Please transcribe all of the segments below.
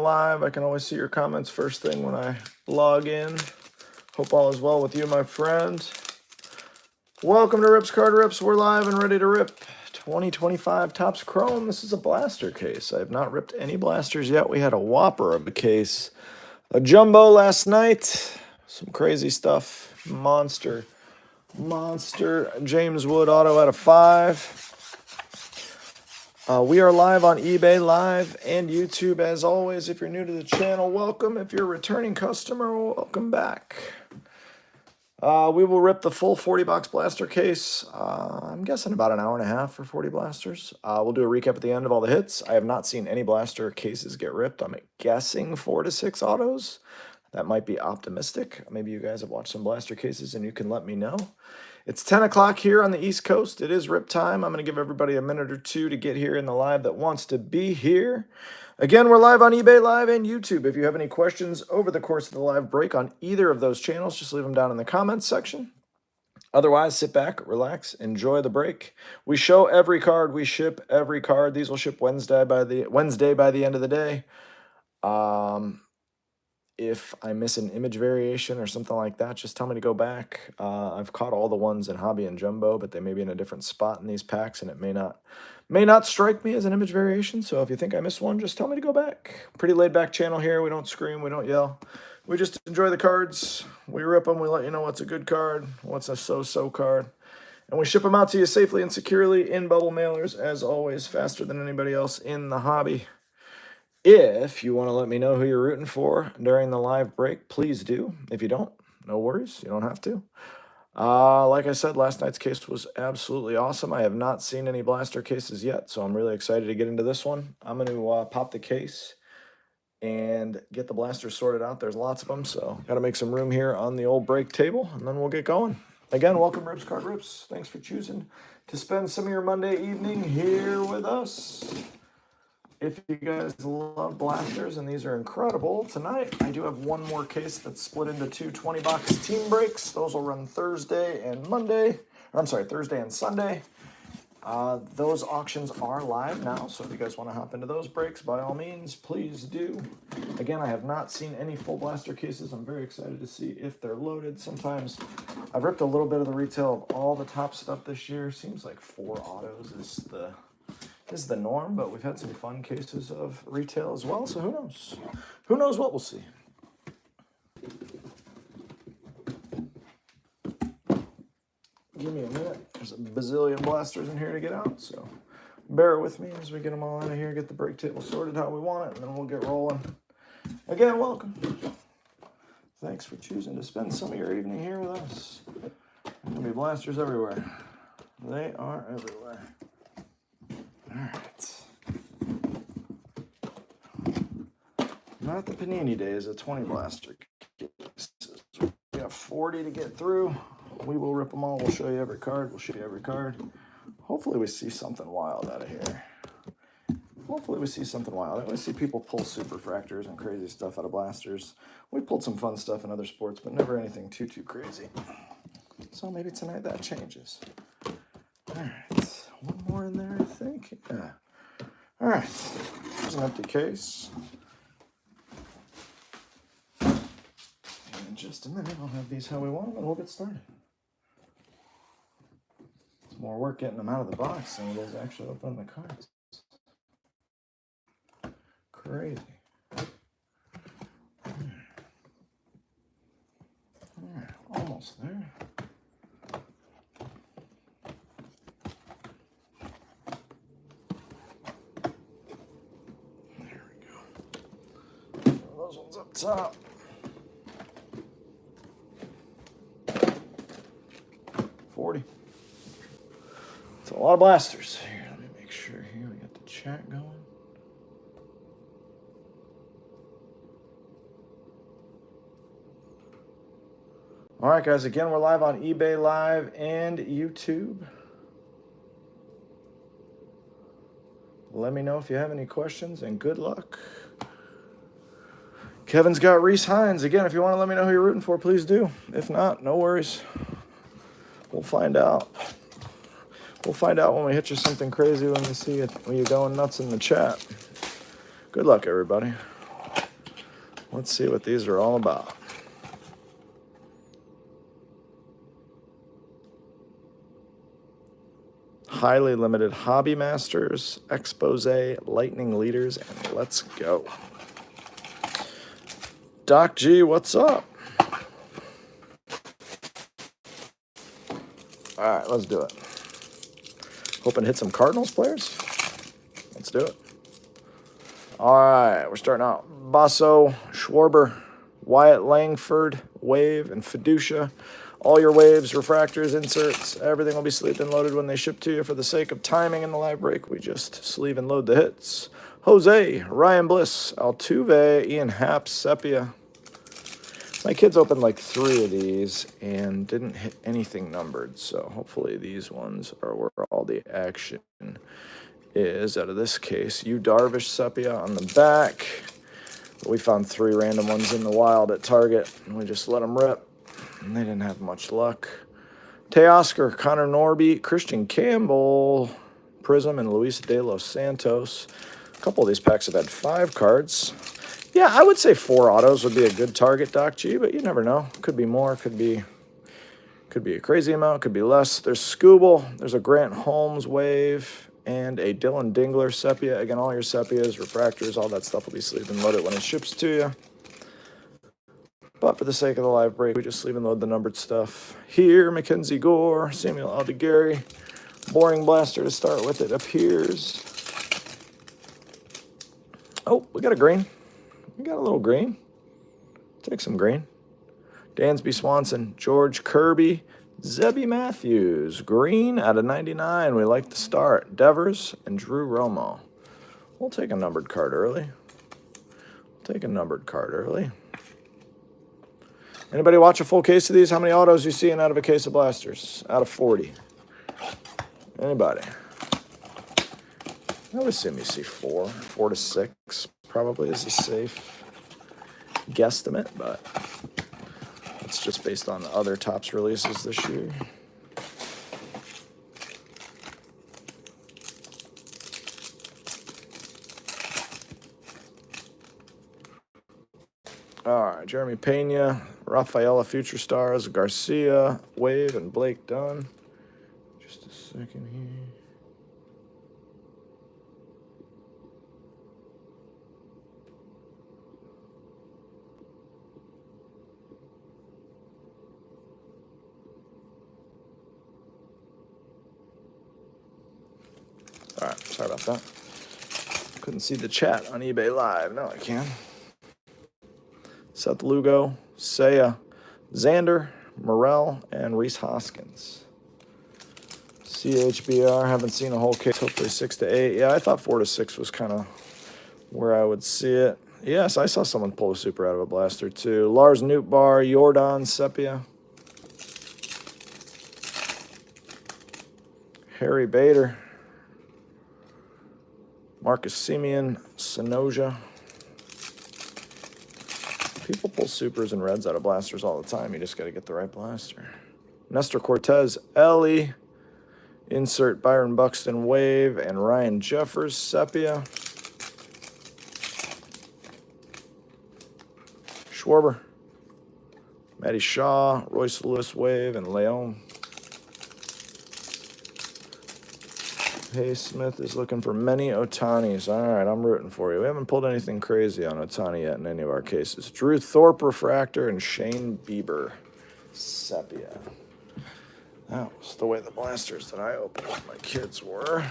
live. I can always see your comments first thing when I log in. Hope all is well with you, my friend. Welcome to Rips Card Rips. We're live and ready to rip 2025 Topps Chrome. This is a blaster case. I have not ripped any blasters yet. We had a whopper of a case. A jumbo last night. Some crazy stuff. Monster James Wood auto out of 5. We are live on eBay Live and YouTube as always. If you're new to the channel, welcome. If you're a returning customer, welcome back. We will rip the full 40-box blaster case. I'm guessing about an hour and a half for 40 blasters. We'll do a recap at the end of all the hits. I have not seen any blaster cases get ripped. I'm guessing 4 to 6 autos. That might be optimistic. Maybe you guys have watched some blaster cases and you can let me know. It's 10 o'clock here on the East Coast. It is rip time. I'm going to give everybody a minute or two to get here in the live that wants to be here. Again, we're live on eBay Live and YouTube. If you have any questions over the course of the live break on either of those channels, just leave them down in the comments section. Otherwise, sit back, relax, enjoy the break. We show every card. We ship every card. These will ship Wednesday by the end of the day. If I miss an image variation or something like that, just tell me to go back. I've caught all the ones in Hobby and Jumbo, but they may be in a different spot in these packs, and it may not strike me as an image variation. So if you think I missed one, just tell me to go back. Pretty laid back channel here. We don't scream. We don't yell. We just enjoy the cards. We rip them. We let you know what's a good card, what's a so-so card. And we ship them out to you safely and securely in bubble mailers, as always, faster than anybody else in the hobby. If you want to let me know who you're rooting for during the live break, please do. If you don't, no worries. You don't have to. Like I said, last night's case was absolutely awesome. I have not seen any blaster cases yet, so I'm really excited to get into this one. I'm going to pop the case and get the blasters sorted out. There's lots of them, so got to make some room here on the old break table, and then we'll get going. Again, welcome, Rips Card Rips. Thanks for choosing to spend some of your Monday evening here with us. If you guys love blasters, and these are incredible, tonight I do have one more case that's split into two 20-box team breaks. Those will run Thursday and Thursday and Sunday. Those auctions are live now, so if you guys want to hop into those breaks, by all means, please do. Again, I have not seen any full blaster cases. I'm very excited to see if they're loaded. Sometimes I've ripped a little bit of the retail of all the top stuff this year. Seems like 4 autos is the norm, but we've had some fun cases of retail as well, so who knows? Who knows what we'll see? Give me a minute. There's a bazillion blasters in here to get out, so bear with me as we get them all out of here, get the break table sorted how we want it, and then we'll get rolling. Again, welcome. Thanks for choosing to spend some of your evening here with us. There's going to be blasters everywhere. They are everywhere. All right. Not the Panini days of 20 blaster cases. We got 40 to get through. We will rip them all. We'll show you every card. We'll show you every card. Hopefully we see something wild out of here. Hopefully we see something wild. I always see people pull superfractors and crazy stuff out of blasters. We pulled some fun stuff in other sports, but never anything too crazy. So maybe tonight that changes. All right. One more in there, I think. Yeah. All right. There's an empty case. And in just a minute, I'll have these how we want them, and we'll get started. It's more work getting them out of the box than it is actually opening the cards. Crazy. All right. Almost there. Those ones up top. $40. It's a lot of blasters. Here, let me make sure here we got the chat going. All right, guys, again, we're live on eBay Live and YouTube. Let me know if you have any questions, and good luck. Kevin's got Reese Hines. Again, if you want to let me know who you're rooting for, please do. If not, no worries. We'll find out. We'll find out when we hit you something crazy when we see it, when you're going nuts in the chat. Good luck, everybody. Let's see what these are all about. Highly limited Hobby Masters, Expose, Lightning Leaders, and let's go. Doc G, what's up? All right, let's do it. Hoping to hit some Cardinals players. Let's do it. All right, we're starting out. Basso, Schwarber, Wyatt Langford, Wave, and Fiducia. All your waves, refractors, inserts, everything will be sleeved and loaded when they ship to you. For the sake of timing in the live break, we just sleeve and load the hits. Jose, Ryan Bliss, Altuve, Ian Happ, Sepia. My kids opened like 3 of these and didn't hit anything numbered, so hopefully these ones are where all the action is. Out of this case, Yu Darvish, Sepia on the back. We found 3 random ones in the wild at Target, and we just let them rip. And they didn't have much luck. Teoscar, Connor Norby, Christian Campbell, Prism, and Luis de los Santos. A couple of these packs have had 5 cards. Yeah, I would say 4 autos would be a good target, Doc G, but you never know. Could be more, could be a crazy amount, could be less. There's Scooble, there's a Grant Holmes wave, and a Dylan Dingler sepia. Again, all your sepias, refractors, all that stuff will be sleeved and loaded when it ships to you. But for the sake of the live break, we just sleeve and load the numbered stuff. Here, Mackenzie Gore, Samuel Aldegary. Boring blaster to start with, it appears. Oh, we got a green. We got a little green. Take some green. Dansby Swanson, George Kirby, Zebby Matthews. Green out of 99. We like the start. Devers and Drew Romo. We'll take a numbered card early. Anybody watch a full case of these? How many autos you seeing out of a case of blasters? Out of 40. Anybody? I would assume you see 4 to 6 probably is a safe guesstimate, but it's just based on the other Topps releases this year. All right, Jeremy Pena, Rafaela Future Stars, Garcia, Wave, and Blake Dunn. Just a second here. All right, sorry about that. Couldn't see the chat on eBay Live. Now I can. Seth Lugo, Seiya, Xander, Morel, and Reese Hoskins. CHBR, haven't seen a whole case, hopefully 6 to 8. Yeah, I thought 4 to 6 was kind of where I would see it. Yes, I saw someone pull a super out of a blaster too. Lars Nootbaar, Jordan Sepia. Harry Bader. Marcus Semien, Sonoja. People pull supers and reds out of blasters all the time. You just got to get the right blaster. Nestor Cortez, Ellie. Insert Byron Buxton Wave and Ryan Jeffers Sepia. Schwarber. Matty Shaw, Royce Lewis Wave, and Leon. Hey, Smith is looking for many Otanis. All right, I'm rooting for you. We haven't pulled anything crazy on Otani yet in any of our cases. Drew Thorpe Refractor and Shane Bieber Sepia. That was the way the blasters that I opened with my kids were.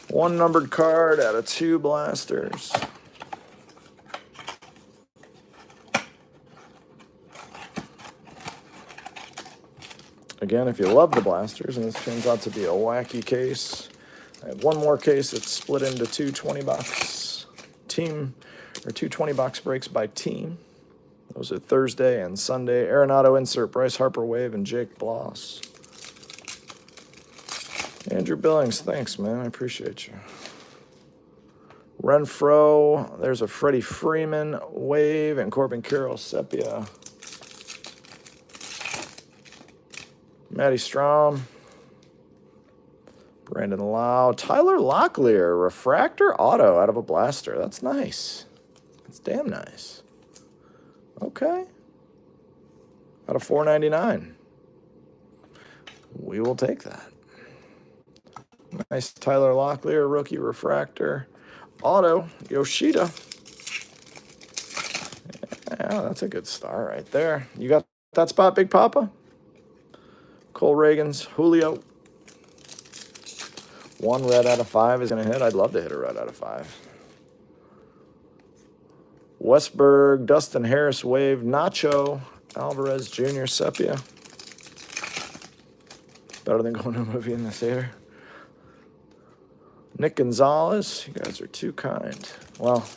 1 numbered card out of 2 blasters. Again, if you love the blasters, and this turns out to be a wacky case, I have 1 more case that's split into 2 20-box team, or 2 20-box breaks by team. Those are Thursday and Sunday. Arenado insert, Bryce Harper Wave, and Jake Bloss. Andrew Billings, thanks, man. I appreciate you. Renfro, there's a Freddie Freeman Wave, and Corbin Carroll Sepia. Matty Strom, Brandon Lau, Tyler Locklear, Refractor Auto out of a blaster. That's nice. That's damn nice. Okay. Out of 499. We will take that. Nice Tyler Locklear, rookie refractor. Auto, Yoshida. Yeah, that's a good star right there. You got that spot, Big Papa? Cole Reagans, Julio. 1 red out of 5 is going to hit. I'd love to hit a red out of 5. Westberg, Dustin Harris, Wave, Nacho, Alvarez Jr., Sepia. Better than going to a movie in the theater. Nick Gonzalez, you guys are too kind. Well,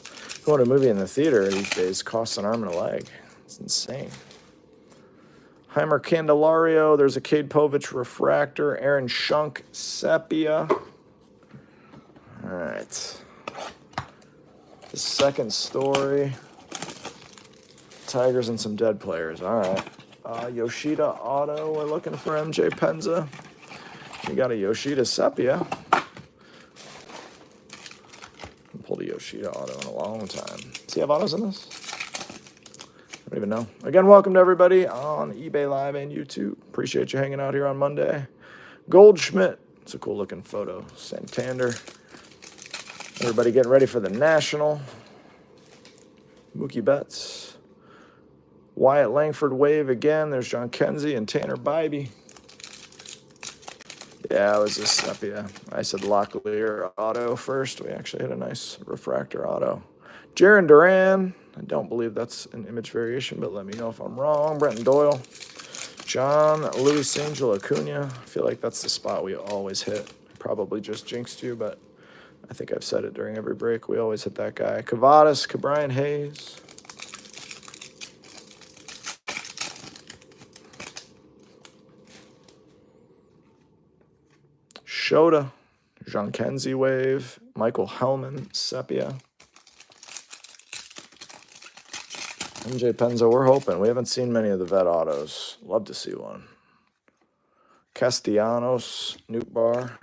going to a movie in the theater these days costs an arm and a leg. It's insane. Heimer Candelario, there's a Cade Povich refractor. Aaron Schunk, Sepia. All right. The second story. Tigers and some dead players. All right. Yoshida Auto, we're looking for MJ Penza. We got a Yoshida Sepia. Pulled a Yoshida Auto in a long time. Does he have autos in this? I don't even know. Again, welcome to everybody on eBay Live and YouTube. Appreciate you hanging out here on Monday. Goldschmidt. It's a cool looking photo. Santander. Everybody getting ready for the National. Mookie Betts. Wyatt Langford Wave again. There's John Kenzie and Tanner Bybee. Yeah, it was a Sepia. I said Locklear Auto first. We actually had a nice refractor auto. Jaron Duran. I don't believe that's an image variation, but let me know if I'm wrong. Brenton Doyle. John Luis Angel Acuna. I feel like that's the spot we always hit. Probably just jinxed you, but I think I've said it during every break. We always hit that guy. Kavadas, Cabrian Hayes. Shota, Jean Kenzie Wave, Michael Hellman, Sepia. MJ Penza, we're hoping. We haven't seen many of the vet autos. Love to see one. Castellanos, Newt Bar.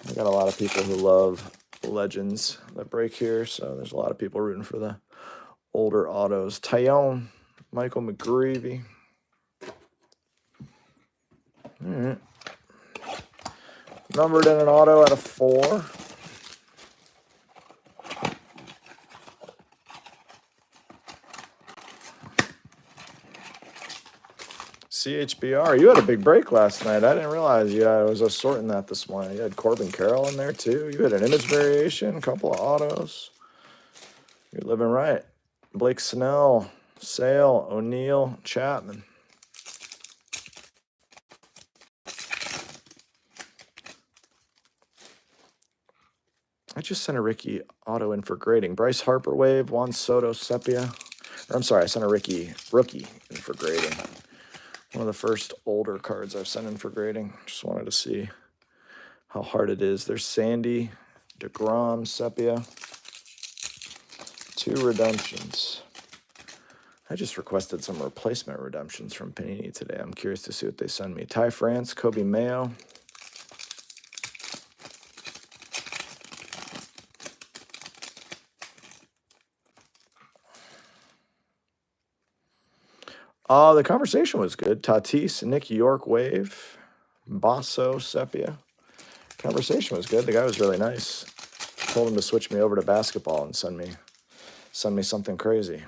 We got a lot of people who love legends that break here, so there's a lot of people rooting for the older autos. Tyone, Michael McGreevy. All right. Numbered in an auto out of 4. CHBR, you had a big break last night. I didn't realize I was just sorting that this morning. You had Corbin Carroll in there too. You had an image variation, a couple of autos. You're living right. Blake Snell, Sale, O'Neill, Chapman. I just sent a Ricky auto in for grading. Bryce Harper Wave, Juan Soto Sepia. Or I'm sorry, I sent a rookie in for grading. One of the first older cards I've sent in for grading. Just wanted to see how hard it is. There's Sandy, DeGrom, Sepia. 2 redemptions. I just requested some replacement redemptions from Panini today. I'm curious to see what they send me. Ty France, Kobe Mayo. The conversation was good. Tatis, Nick York Wave, Basso, Sepia. Conversation was good. The guy was really nice. Told him to switch me over to basketball and send me something crazy.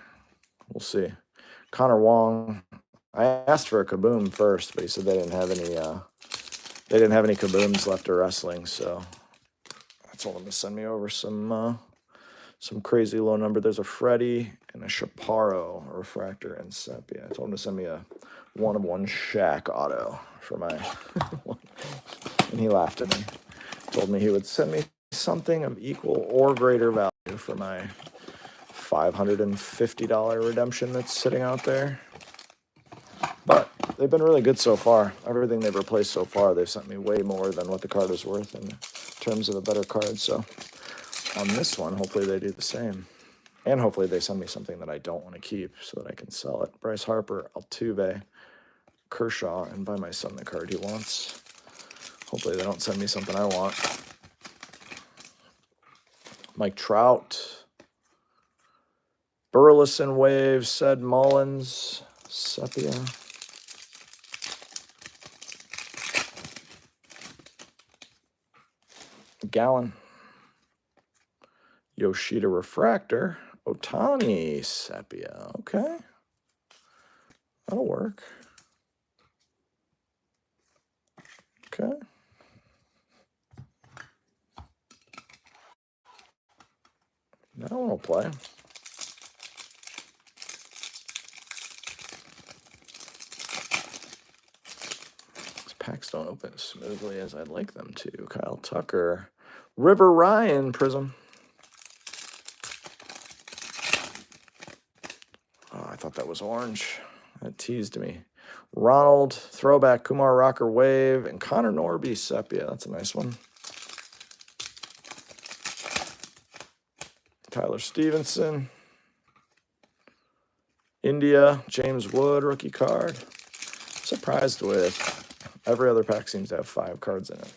We'll see. Connor Wong. I asked for a kaboom first, but he said they didn't have any kabooms left of wrestling, so I told him to send me over some crazy low number. There's a Freddie and a Chaparro, a refractor, and Sepia. I told him to send me a 1-of-1 Shaq auto for my and he laughed at me. Told me he would send me something of equal or greater value for my $550 redemption that's sitting out there. But they've been really good so far. Everything they've replaced so far, they've sent me way more than what the card is worth in terms of a better card. So on this one, hopefully they do the same. And hopefully they send me something that I don't want to keep so that I can sell it. Bryce Harper, Altuve, Kershaw, and buy my son the card he wants. Hopefully they don't send me something I want. Mike Trout. Burleson Wave, Said Mullins, Sepia. Gallon. Yoshida Refractor, Otani, Sepia. Okay. That'll work. Okay. That one will play. These packs don't open as smoothly as I'd like them to. Kyle Tucker. River Ryan Prism. Oh, I thought that was orange. That teased me. Ronald, Throwback, Kumar Rocker Wave, and Connor Norby Sepia. That's a nice one. Tyler Stevenson. India, James Wood, rookie card. Surprised with every other pack seems to have 5 cards in it.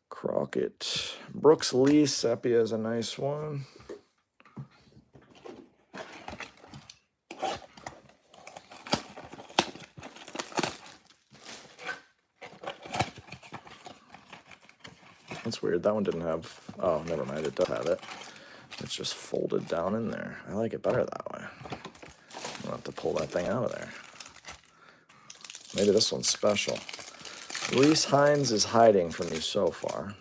Crockett. Brooks Lee Sepia is a nice one. That's weird. That one didn't have... Oh, never mind. It does have it. It's just folded down in there. I like it better that way. I'll have to pull that thing out of there. Maybe this one's special. Reese Hines is hiding from you so far.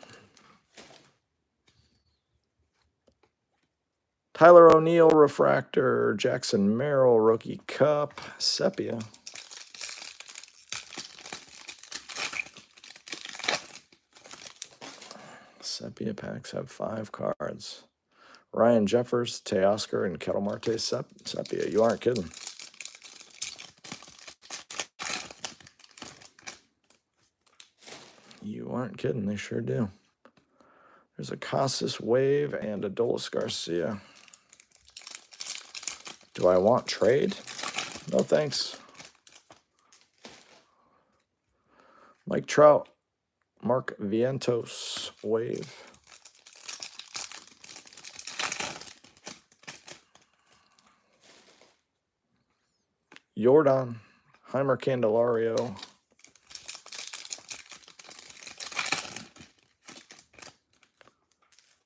Tyler O'Neill Refractor. Jackson Merrill Rookie Cup. Sepia. Sepia packs have 5 cards. Ryan Jeffers, Teoscar, and Kettle Marte Sepia. You aren't kidding. You aren't kidding. They sure do. There's a Casas Wave and a Adolis Garcia. Do I want trade? No thanks. Mike Trout. Mark Vientos Wave. Jordan. Heimer Candelario.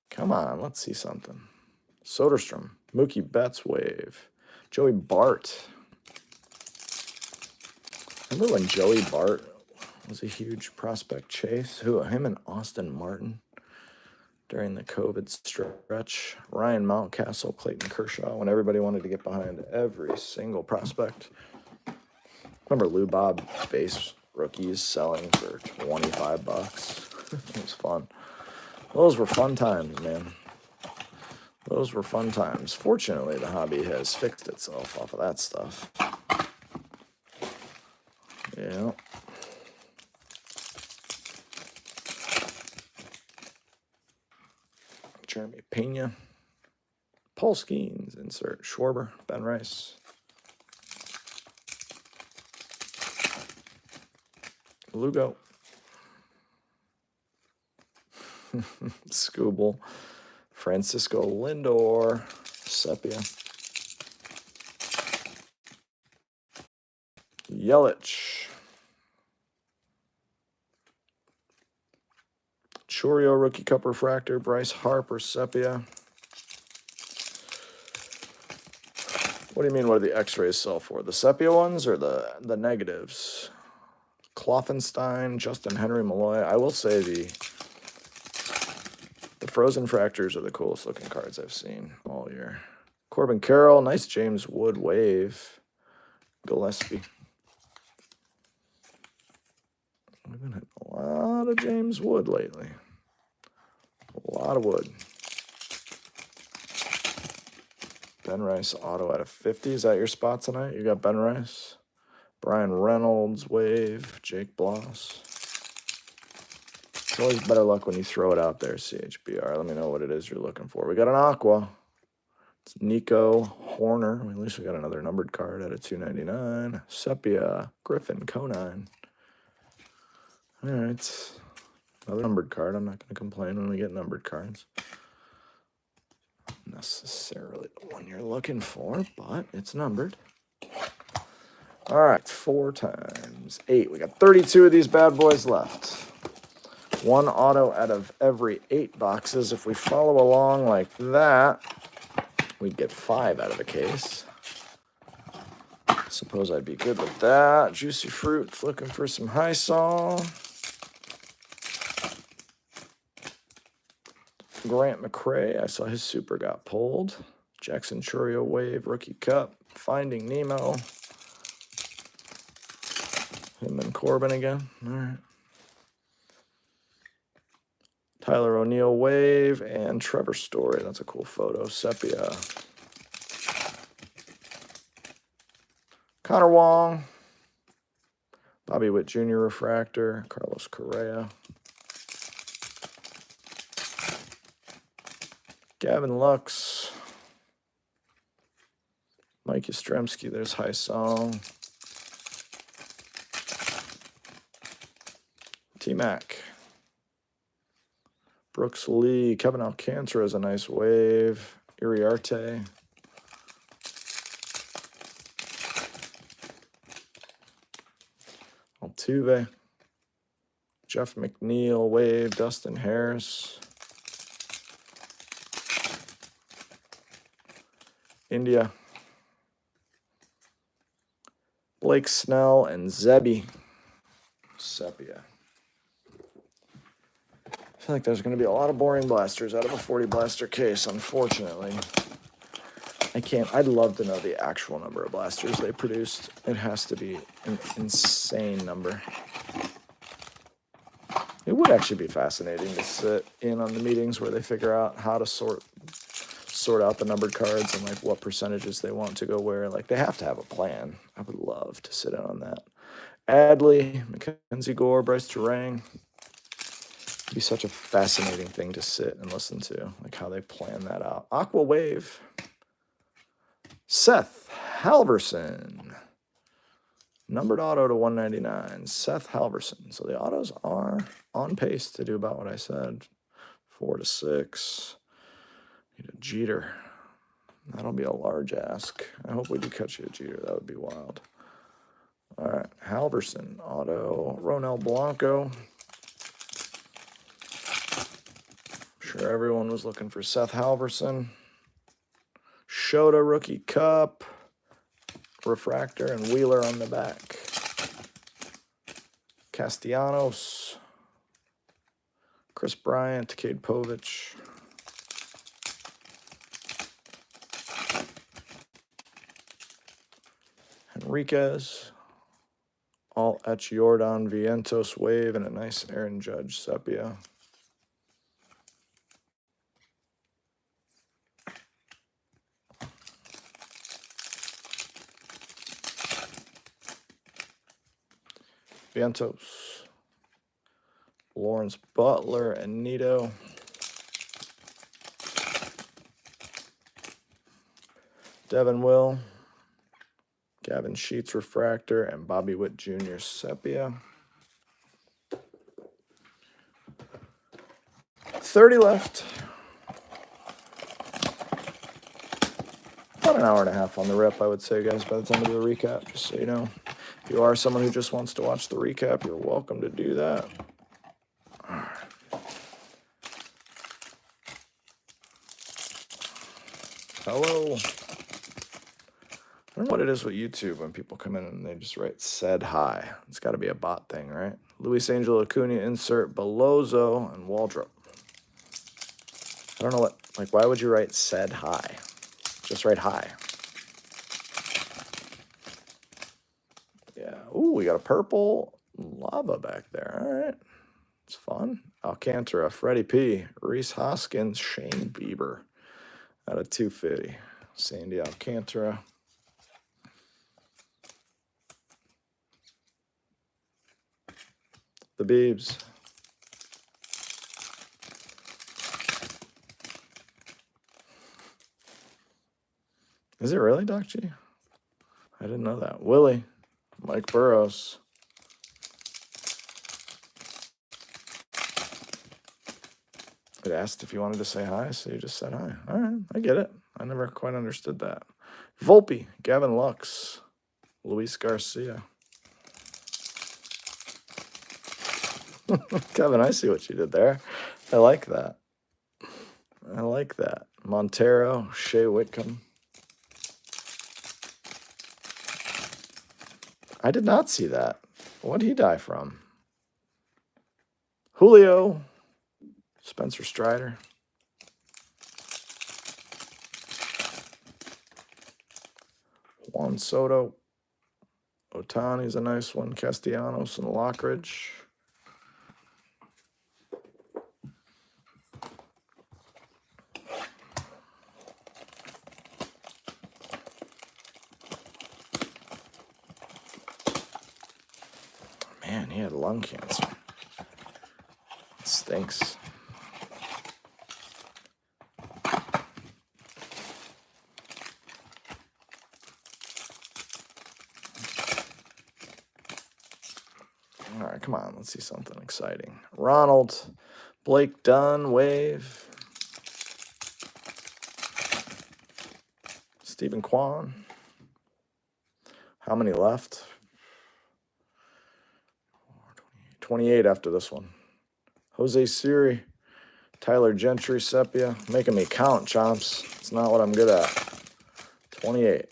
Come on, let's see something. Soderstrom. Mookie Betts Wave. Joey Bart. Remember when Joey Bart was a huge prospect chase? Him and Austin Martin during the COVID stretch. Ryan Mountcastle, Clayton Kershaw, when everybody wanted to get behind every single prospect. Remember Lou Bob base rookies selling for $25? It was fun. Those were fun times, man. Those were fun times. Fortunately, the hobby has fixed itself off of that stuff. Yeah. Jeremy Pena. Paul Skeens, insert Schwarber, Ben Rice. Lugo. Scooble. Francisco Lindor. Sepia. Yelich. Chorio Rookie Cup Refractor. Bryce Harper Sepia. What do you mean, what do the x-rays sell for? The sepia ones or the negatives? Kloffenstein, Justin Henry Malloy. I will say the frozen fractures are the coolest looking cards I've seen all year. Corbin Carroll, nice James Wood Wave. Gillespie. We've been hitting a lot of James Wood lately. A lot of wood. Ben Rice auto out of 50. Is that your spot tonight? You got Ben Rice? Brian Reynolds, Wave, Jake Bloss. It's always better luck when you throw it out there, CHBR. Let me know what it is you're looking for. We got an Aqua. It's Nico Horner. At least we got another numbered card at a $2.99. Sepia, Griffin, Conine. All right. Another numbered card. I'm not going to complain when we get numbered cards. necessarily the one you're looking for, but it's numbered. All right, 4 times 8. We got 32 of these bad boys left. 1 auto out of every 8 boxes. If we follow along like that, we'd get 5 out of a case. Suppose I'd be good with that. Juicy Fruits looking for some high saw. Grant McCrae, I saw his super got pulled. Jackson Churio Wave, Rookie Cup. Finding Nemo. Him and Corbin again. All right. Tyler O'Neill Wave and Trevor Story. That's a cool photo. Sepia. Connor Wong. Bobby Witt Jr. Refractor. Carlos Correa. Gavin Lux. Mike Yastrzemski. There's High Song. T-Mac. Brooks Lee. Kevin Alcantara is a nice wave. Iriarte. Altuve. Jeff McNeil wave. Dustin Harris. India. Blake Snell and Zebby. Sepia. I feel like there's going to be a lot of boring blasters out of a 40 blaster case, unfortunately. I'd love to know the actual number of blasters they produced. It has to be an insane number. It would actually be fascinating to sit in on the meetings where they figure out how to sort out the numbered cards and like what percentages they want to go where. Like they have to have a plan. I would love to sit in on that. Adley, Mackenzie Gore, Bryce Terang. It'd be such a fascinating thing to sit and listen to, like how they plan that out. Aqua Wave. Seth Halverson. Numbered auto to 199. Seth Halverson. So the autos are on pace to do about what I said. 4 to 6. Need a Jeter. That'll be a large ask. I hope we do catch you a Jeter. That would be wild. All right. Halverson. Auto. Ronel Blanco. I'm sure everyone was looking for Seth Halverson. Shota Rookie Cup. Refractor and Wheeler on the back. Castellanos. Chris Bryant. Cade Povich. Enriquez. All etch Jordan Vientos wave and a nice Aaron Judge sepia. Vientos. Lawrence Butler and Nito. Devin Will. Gavin Sheets refractor and Bobby Witt Jr. sepia. 30 left. About an hour and a half on the rip, I would say, guys, by the time we do the recap, just so you know. If you are someone who just wants to watch the recap, you're welcome to do that. All right. Hello. I don't know what it is with YouTube when people come in and they just write said hi. It's got to be a bot thing, right? Luis Angel Acuna, insert Belozo and Waldrop. I don't know what, like, why would you write said hi? Just write hi. Yeah. Ooh, we got a purple lava back there. All right. It's fun. Alcantara, Freddie P, Reese Hoskins, Shane Bieber out of 250. Sandy Alcantara. The Biebs. Is it really, Doc G? I didn't know that. Willie. Mike Burrows. It asked if you wanted to say hi, so you just said hi. All right, I get it. I never quite understood that. Volpe, Gavin Lux, Luis Garcia. Kevin, I see what you did there. I like that. I like that. Montero, Shea Whitcomb. I did not see that. What did he die from? Julio, Spencer Strider. Juan Soto. Otani's a nice one. Castellanos and Lockridge. Man, he had lung cancer. It stinks. All right, come on. Let's see something exciting. Ronald, Blake Dunn, Wave. Stephen Kwan. How many left? 28 after this one. Jose Siri, Tyler Gentry, Sepia. Making me count, chomps. It's not what I'm good at. 28.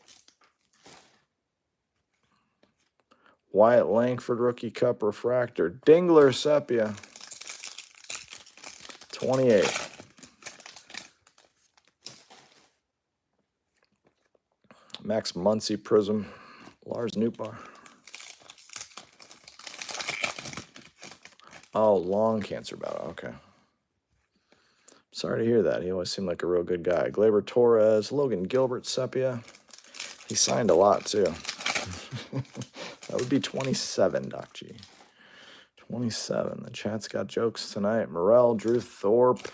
Wyatt Langford, Rookie Cup Refractor. Dingler, Sepia. 28. Max Muncy, Prism. Lars Nootbaar. Oh, lung cancer battle. Okay. Sorry to hear that. He always seemed like a real good guy. Gleyber Torres, Logan Gilbert, Sepia. He signed a lot, too. That would be 27, Doc G. 27. The chat's got jokes tonight. Morel, Drew Thorpe.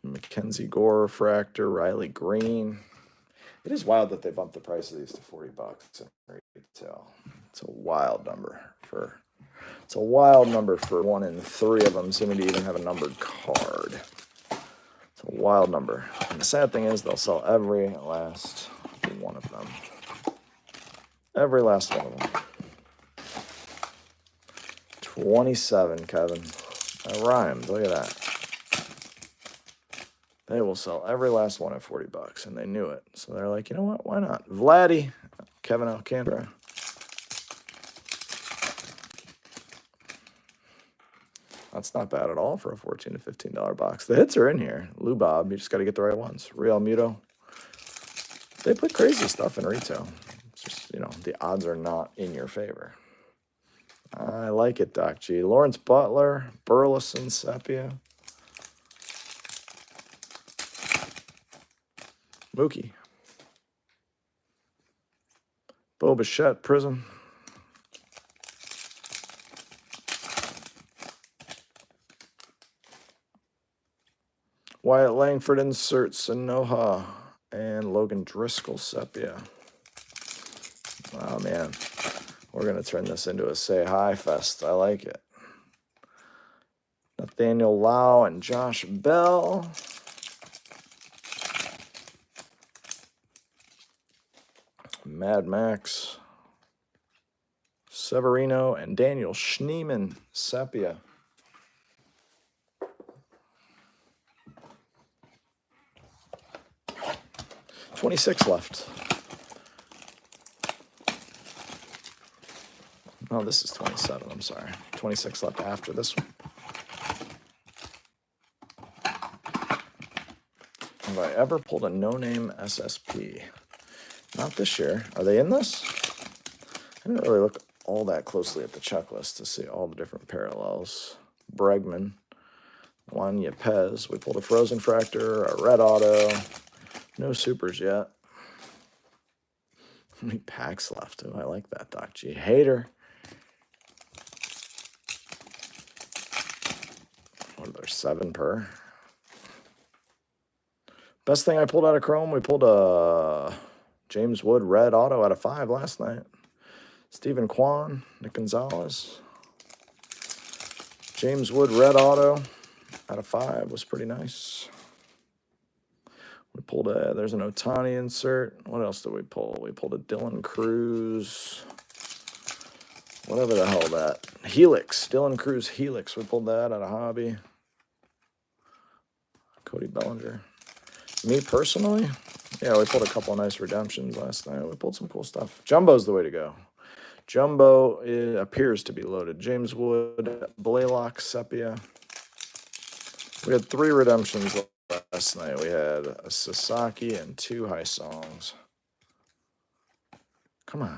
Mackenzie Gore, Refractor, Riley Green. It is wild that they bumped the price of these to $40 in retail. It's a wild number for. It's a wild number for 1 in 3 of them seeming to even have a numbered card. It's a wild number. And the sad thing is they'll sell every last one of them. Every last one of them. 27, Kevin. That rhymed. Look at that. They will sell every last one at $40, and they knew it. So they're like, you know what? Why not? Vladdy, Kevin Alcantara. That's not bad at all for a $14 to $15 box. The hits are in here. Lou Bob, you just got to get the right ones. Real Muto. They put crazy stuff in retail. It's just, you know, the odds are not in your favor. I like it, Doc G. Lawrence Butler, Burleson, Sepia. Mookie. Bo Bichette, Prism. Wyatt Langford inserts Sanoha. And Logan Driscoll, Sepia. Oh, man. We're going to turn this into a Say Hi Fest. I like it. Nathaniel Lau and Josh Bell. Mad Max. Severino and Daniel Schneemann, Sepia. $26 left. Oh, this is 27. I'm sorry. 26 left after this one. Have I ever pulled a no-name SSP? Not this year. Are they in this? I didn't really look all that closely at the checklist to see all the different parallels. Bregman, Juan Yepez. We pulled a Frozen Fractor, a Red Auto. No supers yet. How many packs left? Oh, I like that, Doc G. Hater. What are there, 7 per? Best thing I pulled out of Chrome, we pulled a James Wood Red Auto out of 5 last night. Steve Stephen Kwan, Nick Gonzalez. James Wood, red auto out of 5 was pretty nice. We pulled a, there's an Ohtani insert. What else did we pull? We pulled a Dylan Cruz. Whatever the hell that. Helix, Dylan Cruz Helix. We pulled that out of hobby. Cody Bellinger. Me personally, yeah, we pulled a couple of nice redemptions last night. We pulled some cool stuff. Jumbo's the way to go. Jumbo appears to be loaded. James Wood, Blaylock, Sepia. We had 3 redemptions last night. We had a Sasaki and 2 high songs. Come on.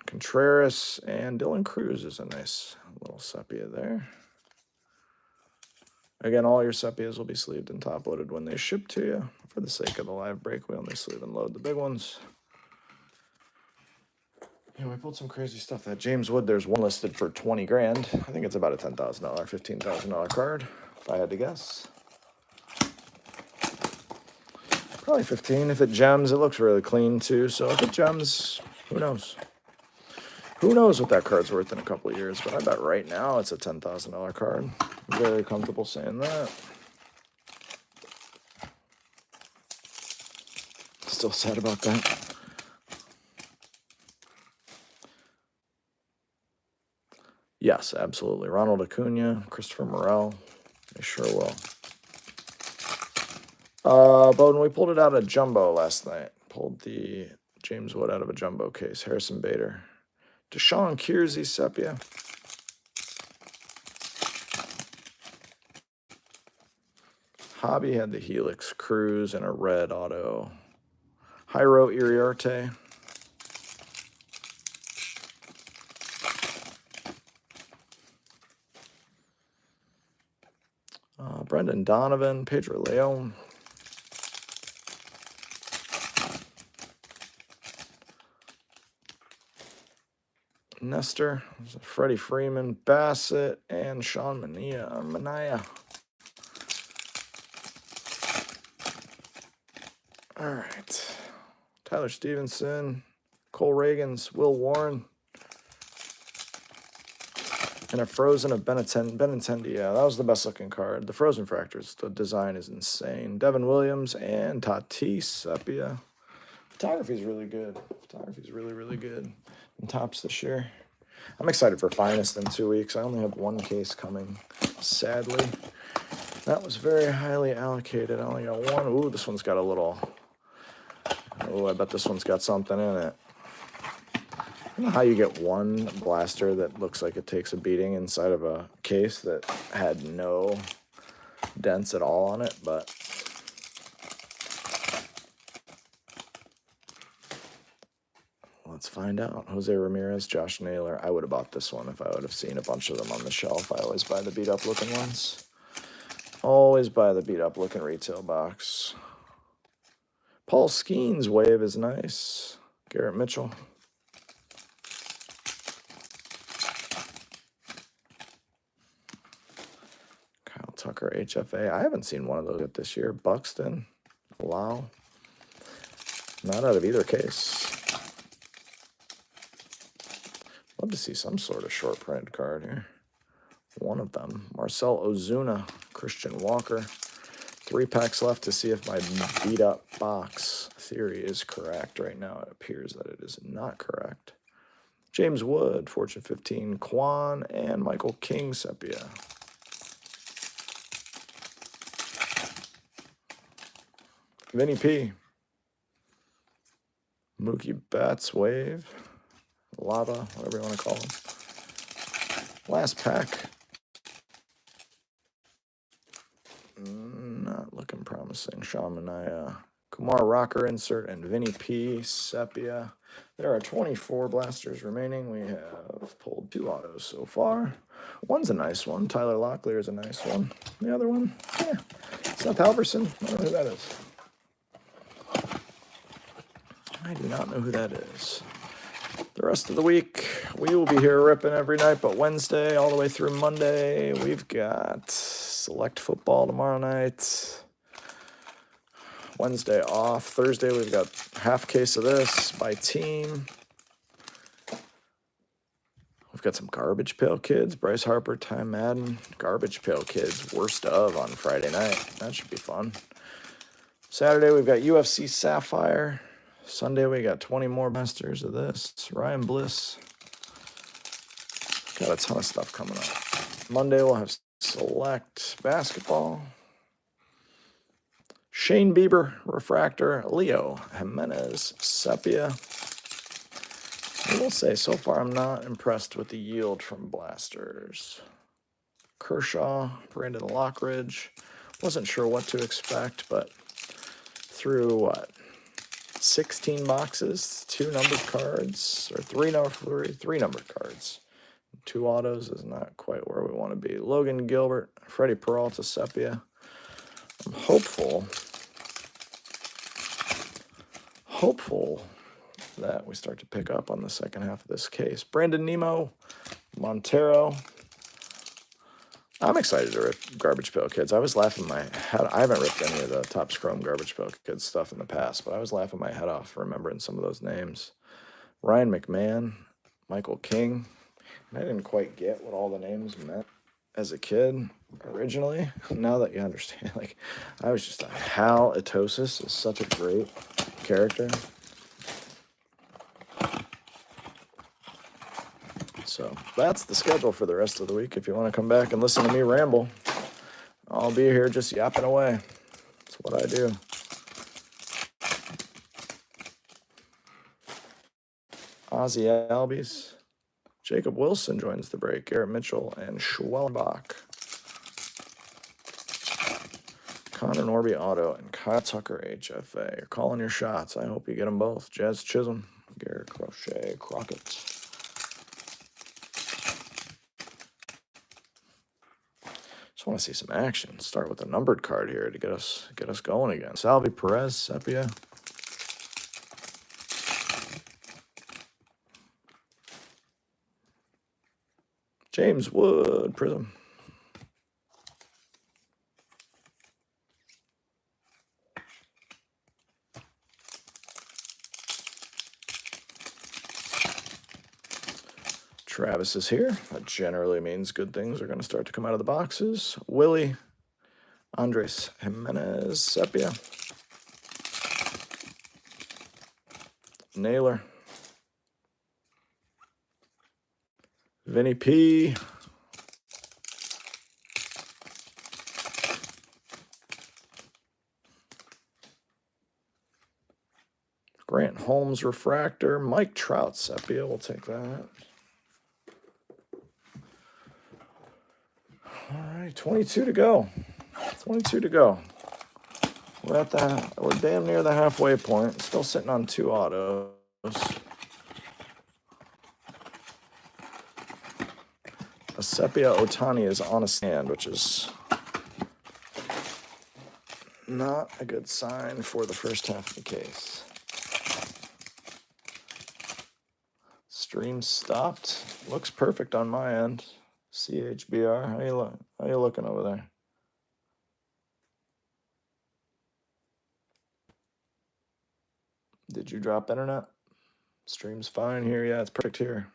Contreras and Dylan Cruz is a nice little sepia there. Again, all your sepias will be sleeved and top loaded when they ship to you. For the sake of the live break, we only sleeve and load the big ones. Yeah, we pulled some crazy stuff. That James Wood, there's one listed for 20 grand. I think it's about a $10,000, $15,000 card, if I had to guess. Probably 15. If it gems, it looks really clean too. So if it gems, who knows? Who knows what that card's worth in a couple of years, but I bet right now it's a $10,000 card. I'm very comfortable saying that. Still sad about that. Yes, absolutely. Ronald Acuna, Christopher Morel. They sure will. But when we pulled it out of jumbo last night, pulled the James Wood out of a jumbo case. Harrison Bader. Deshaun Kiersey, sepia. Hobby had the Helix Cruz and a red auto. Jairo Iriarte. Brendan Donovan, Pedro Leon. Nestor, Freddie Freeman, Bassett, and Sean Mania. All right. Tyler Stevenson, Cole Reagans, Will Warren, and a Frozen of Benintendi. Yeah, that was the best looking card. The Frozen Fractors, the design is insane. Devin Williams and Tatis Sepia. Photography is really good. Photography is really, really good. And tops this year. I'm excited for Finest in 2 weeks. I only have 1 case coming, sadly. That was very highly allocated. I only got 1. Ooh, this one's got a little... Oh, I bet this one's got something in it. I don't know how you get 1 blaster that looks like it takes a beating inside of a case that had no dents at all on it, but... Let's find out. Jose Ramirez, Josh Naylor. I would have bought this one if I would have seen a bunch of them on the shelf. I always buy the beat-up looking ones. Always buy the beat-up looking retail box. Paul Skeens wave is nice. Garrett Mitchell. Kyle Tucker, HFA. I haven't seen one of those yet this year. Buxton. Wow. Not out of either case. Love to see some sort of short printed card here. One of them. Marcel Ozuna, Christian Walker. 3 packs left to see if my beat up box theory is correct. Right now it appears that it is not correct. James Wood, Fortune 15, Kwan, and Michael King sepia. Vinny P. Mookie Betts wave. Lava, whatever you want to call them. Last pack. Not looking promising. Sean Mania, Kumar Rocker insert, and Vinny P. Sepia. There are 24 blasters remaining. We have pulled 2 autos so far. One's a nice one. Tyler Locklear is a nice one. The other one, yeah. Seth Halverson. I don't know who that is. I do not know who that is. The rest of the week, we will be here ripping every night, but Wednesday all the way through Monday, we've got select football tomorrow night. Wednesday off. Thursday, we've got half case of this by team. got some Garbage Pail Kids. Bryce Harper, Time Madden. Garbage Pail Kids, worst of on Friday night. That should be fun. Saturday, we've got UFC Sapphire. Sunday, we got 20 more masters of this. Ryan Bliss. Got a ton of stuff coming up. Monday, we'll have Select Basketball. Shane Bieber, Refractor. Leo Jimenez, Sepia. I will say, so far, I'm not impressed with the yield from Blasters. Kershaw, Brandon Lockridge. Wasn't sure what to expect, but through what? 16 boxes, 2 numbered cards, or 3 numbered cards. 2 autos is not quite where we want to be. Logan Gilbert, Freddie Peralta, Sepia. I'm hopeful that we start to pick up on the second half of this case. Brandon Nemo, Montero. I'm excited to rip Garbage Pail Kids. I was laughing my head. I haven't ripped any of the Topps Chrome Garbage Pail Kids stuff in the past, but I was laughing my head off remembering some of those names. Ryan McMahon, Michael King. And I didn't quite get what all the names meant as a kid originally. Now that you understand, like, I was just like, Hal Itosis is such a great character. So that's the schedule for the rest of the week. If you want to come back and listen to me ramble, I'll be here just yapping away. That's what I do. Ozzie Albies. Jacob Wilson joins the break. Garrett Mitchell and Schwellenbach. Connor Norby Auto and Kyle Tucker HFA. You're calling your shots. I hope you get them both. Jazz Chisholm, Garrett Crochet, Crockett. Just want to see some action. Start with a numbered card here to get us going again. Salvi Perez, Sepia. James Wood, Prism. Travis is here. That generally means good things are going to start to come out of the boxes. Willie, Andres Jimenez, Sepia. Naylor. Vinny P. Grant Holmes Refractor. Mike Trout Sepia. We'll take that. All right, 22 to go. 22 to go. We're damn near the halfway point. Still sitting on 2 autos. A Sepia Otani is on a stand, which is not a good sign for the first half of the case. Stream stopped. Looks perfect on my end. CHBR, how you looking over there? Did you drop internet? Stream's fine here. Yeah, it's perfect here.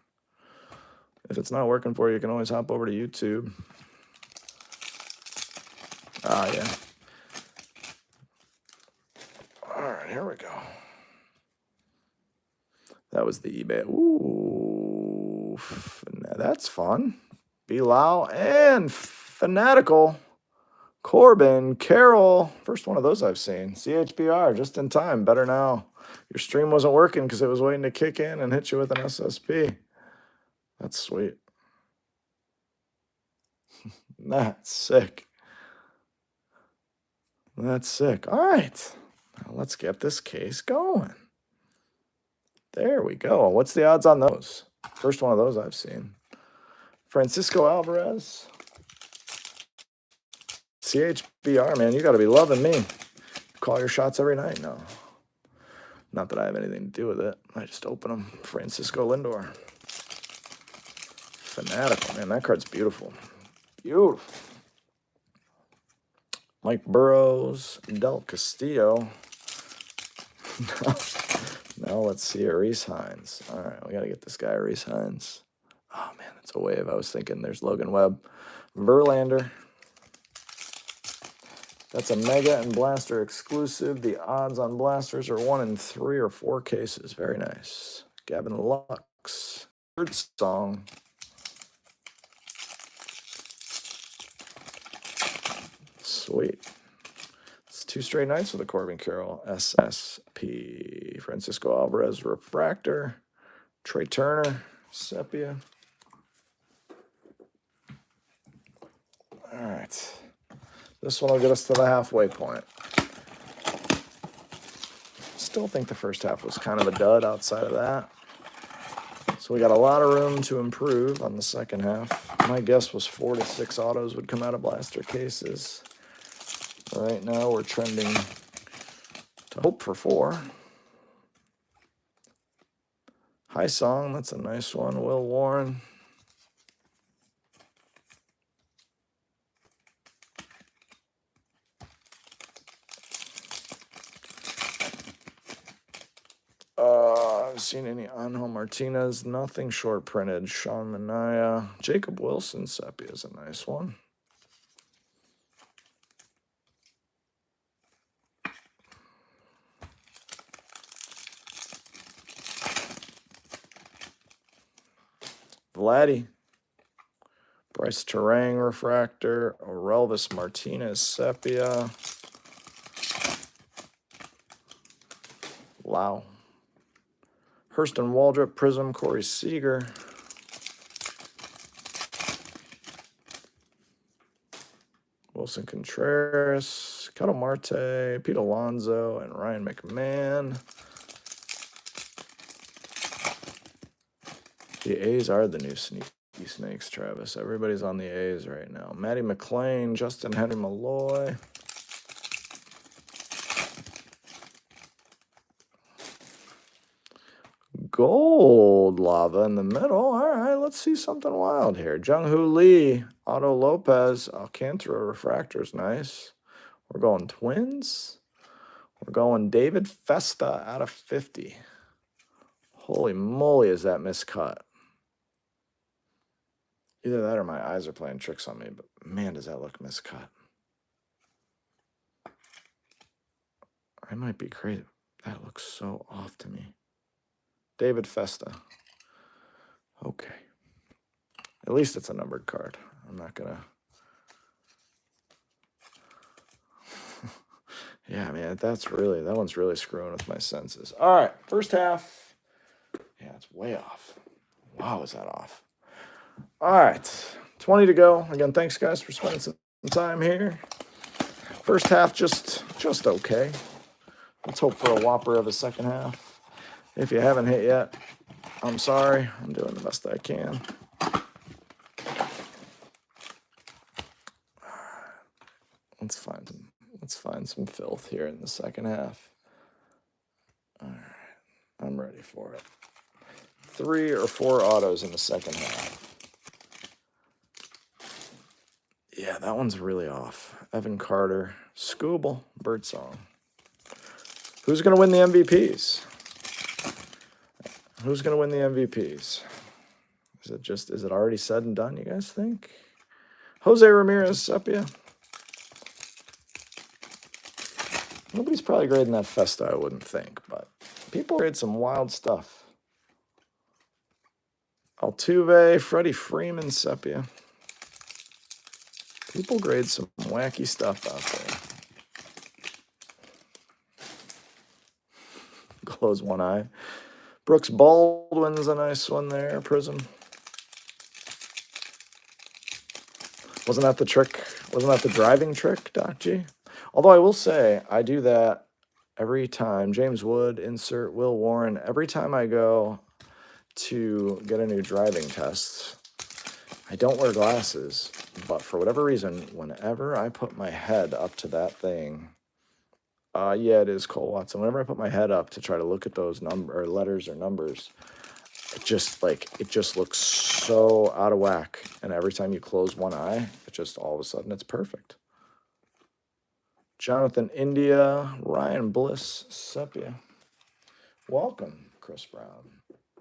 If it's not working for you, you can always hop over to YouTube. Ah, yeah. All right, here we go. That was the eBay. Ooh, that's fun. Bilal and Fanatical. Corbin, Carroll. First one of those I've seen. CHBR, just in time. Better now. Your stream wasn't working because it was waiting to kick in and hit you with an SSP. That's sweet. That's sick. That's sick. All right. Now let's get this case going. There we go. What's the odds on those? First one of those I've seen. Francisco Alvarez. CHBR, man, you got to be loving me. Call your shots every night. No. Not that I have anything to do with it. I just open them. Francisco Lindor. Fanatical, man. That card's beautiful. Beautiful. Mike Burrows. Del Castillo. Now let's see a Reese Hines. All right, we got to get this guy a Reese Hines. Oh, man, that's a wave. I was thinking there's Logan Webb. Verlander. That's a Mega and Blaster exclusive. The odds on blasters are 1 in 3 or 4 cases. Very nice. Gavin Lux. Third song. Sweet. It's 2 straight nights with a Corbin Carroll. SSP. Francisco Alvarez Refractor. Trey Turner. Sepia. All right. This one will get us to the halfway point. Still think the first half was kind of a dud outside of that. So we got a lot of room to improve on the second half. My guess was 4 to 6 autos would come out of blaster cases. Right now we're trending to hope for 4. High Song, that's a nice one. Will Warren. I've seen any Angel Martinez, nothing short printed. Sean Manaea. Jacob Wilson Sepia is a nice one. Vladdy. Bryce Terang Refractor. Orelvis Martinez Sepia. Wow. Hurston Waldrop Prism. Corey Seager. Wilson Contreras. Ketel Marte. Pete Alonso. And Ryan McMahon. The A's are the new sneaky snakes, Travis. Everybody's on the A's right now. Matty McLean, Justin Henry Malloy. Gold lava in the middle. All right, let's see something wild here. Jung-Hoo Lee, Otto Lopez, Alcantara Refractor's nice. We're going Twins. We're going David Festa out of 50. Holy moly, is that miscut. Either that or my eyes are playing tricks on me, but man, does that look miscut. I might be crazy. That looks so off to me. David Festa. Okay. At least it's a numbered card. I'm not going to... Yeah, man, that one's really screwing with my senses. All right, first half. Yeah, it's way off. Wow, is that off? All right, 20 to go. Again, thanks, guys, for spending some time here. First half, just okay. Let's hope for a whopper of a second half. If you haven't hit yet, I'm sorry. I'm doing the best I can. Let's find some filth here in the second half. All right, I'm ready for it. 3 or 4 autos in the second half. Yeah, that one's really off. Evan Carter, Scooble, Birdsong. Who's going to win the MVPs? Who's going to win the MVPs? Is it already said and done, you guys think? Jose Ramirez, Sepia. Nobody's probably grading that Festa, I wouldn't think, but people grade some wild stuff. Altuve, Freddie Freeman, Sepia. People grade some wacky stuff out there. Close one eye. Brooks Baldwin's a nice one there. Prism. Wasn't that the trick? Wasn't that the driving trick, Doc G? Although I will say, I do that every time. James Wood, insert Will Warren. Every time I go to get a new driving test, I don't wear glasses, but for whatever reason, whenever I put my head up to that thing, yeah, it is Cole Watson. Whenever I put my head up to try to look at those letters or numbers, it just looks so out of whack. And every time you close one eye, it just all of a sudden it's perfect. Jonathan India, Ryan Bliss, Sepia. Welcome, Chris Brown.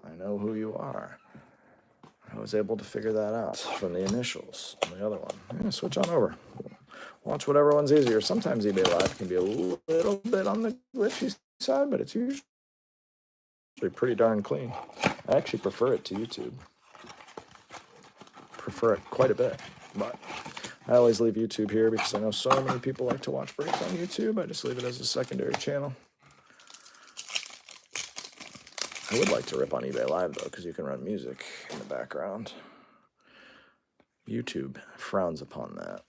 I know who you are. I was able to figure that out from the initials on the other one. Yeah, switch on over. Watch whatever one's easier. Sometimes eBay Live can be a little bit on the glitchy side, but it's usually pretty darn clean. I actually prefer it to YouTube. Prefer it quite a bit, but I always leave YouTube here because I know so many people like to watch breaks on YouTube. I just leave it as a secondary channel. I would like to rip on eBay Live, though, because you can run music in the background. YouTube frowns upon that.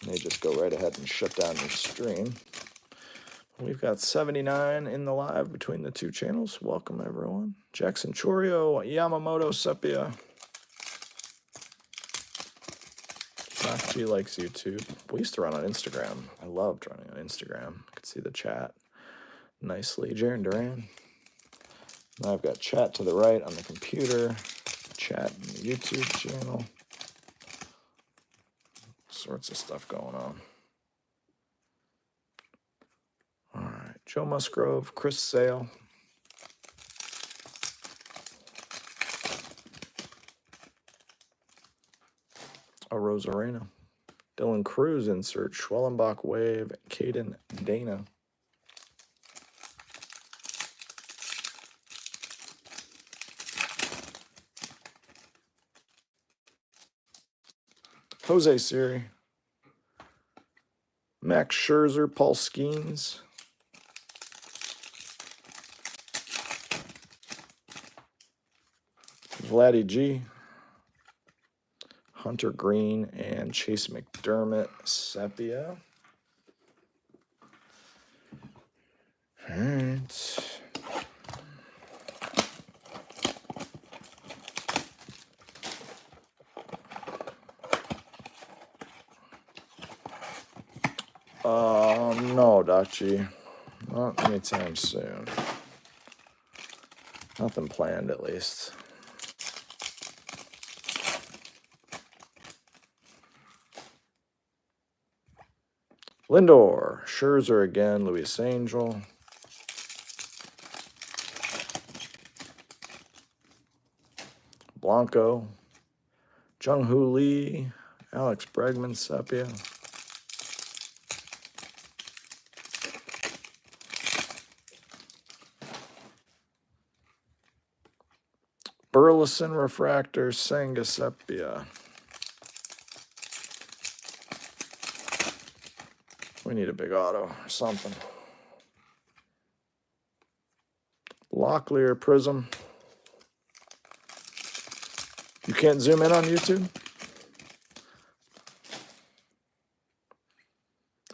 They just go right ahead and shut down your stream. We've got 79 in the live between the two channels. Welcome, everyone. Jackson Chorio, Yamamoto Sepia. Nakji likes YouTube. We used to run on Instagram. I loved running on Instagram. I could see the chat nicely. Jaron Duran. Now I've got chat to the right on the computer, chat in the YouTube channel. Sorts of stuff going on. All right, Joe Musgrove, Chris Sale. A Rosarena. Dylan Cruz insert, Schwellenbach Wave, Caden Dana. Jose Siri. Max Scherzer, Paul Skeens. Vladdy G. Hunter Green and Chase McDermott, Sepia. All right. No, Dachi. Not anytime soon. Nothing planned, at least. Lindor, Scherzer again, Luis Angel. Blanco, Jung-Hoo Lee, Alex Bregman, Sepia. Burleson Refractor, Senga Sepia. We need a big auto or something. Locklear Prism. You can't zoom in on YouTube?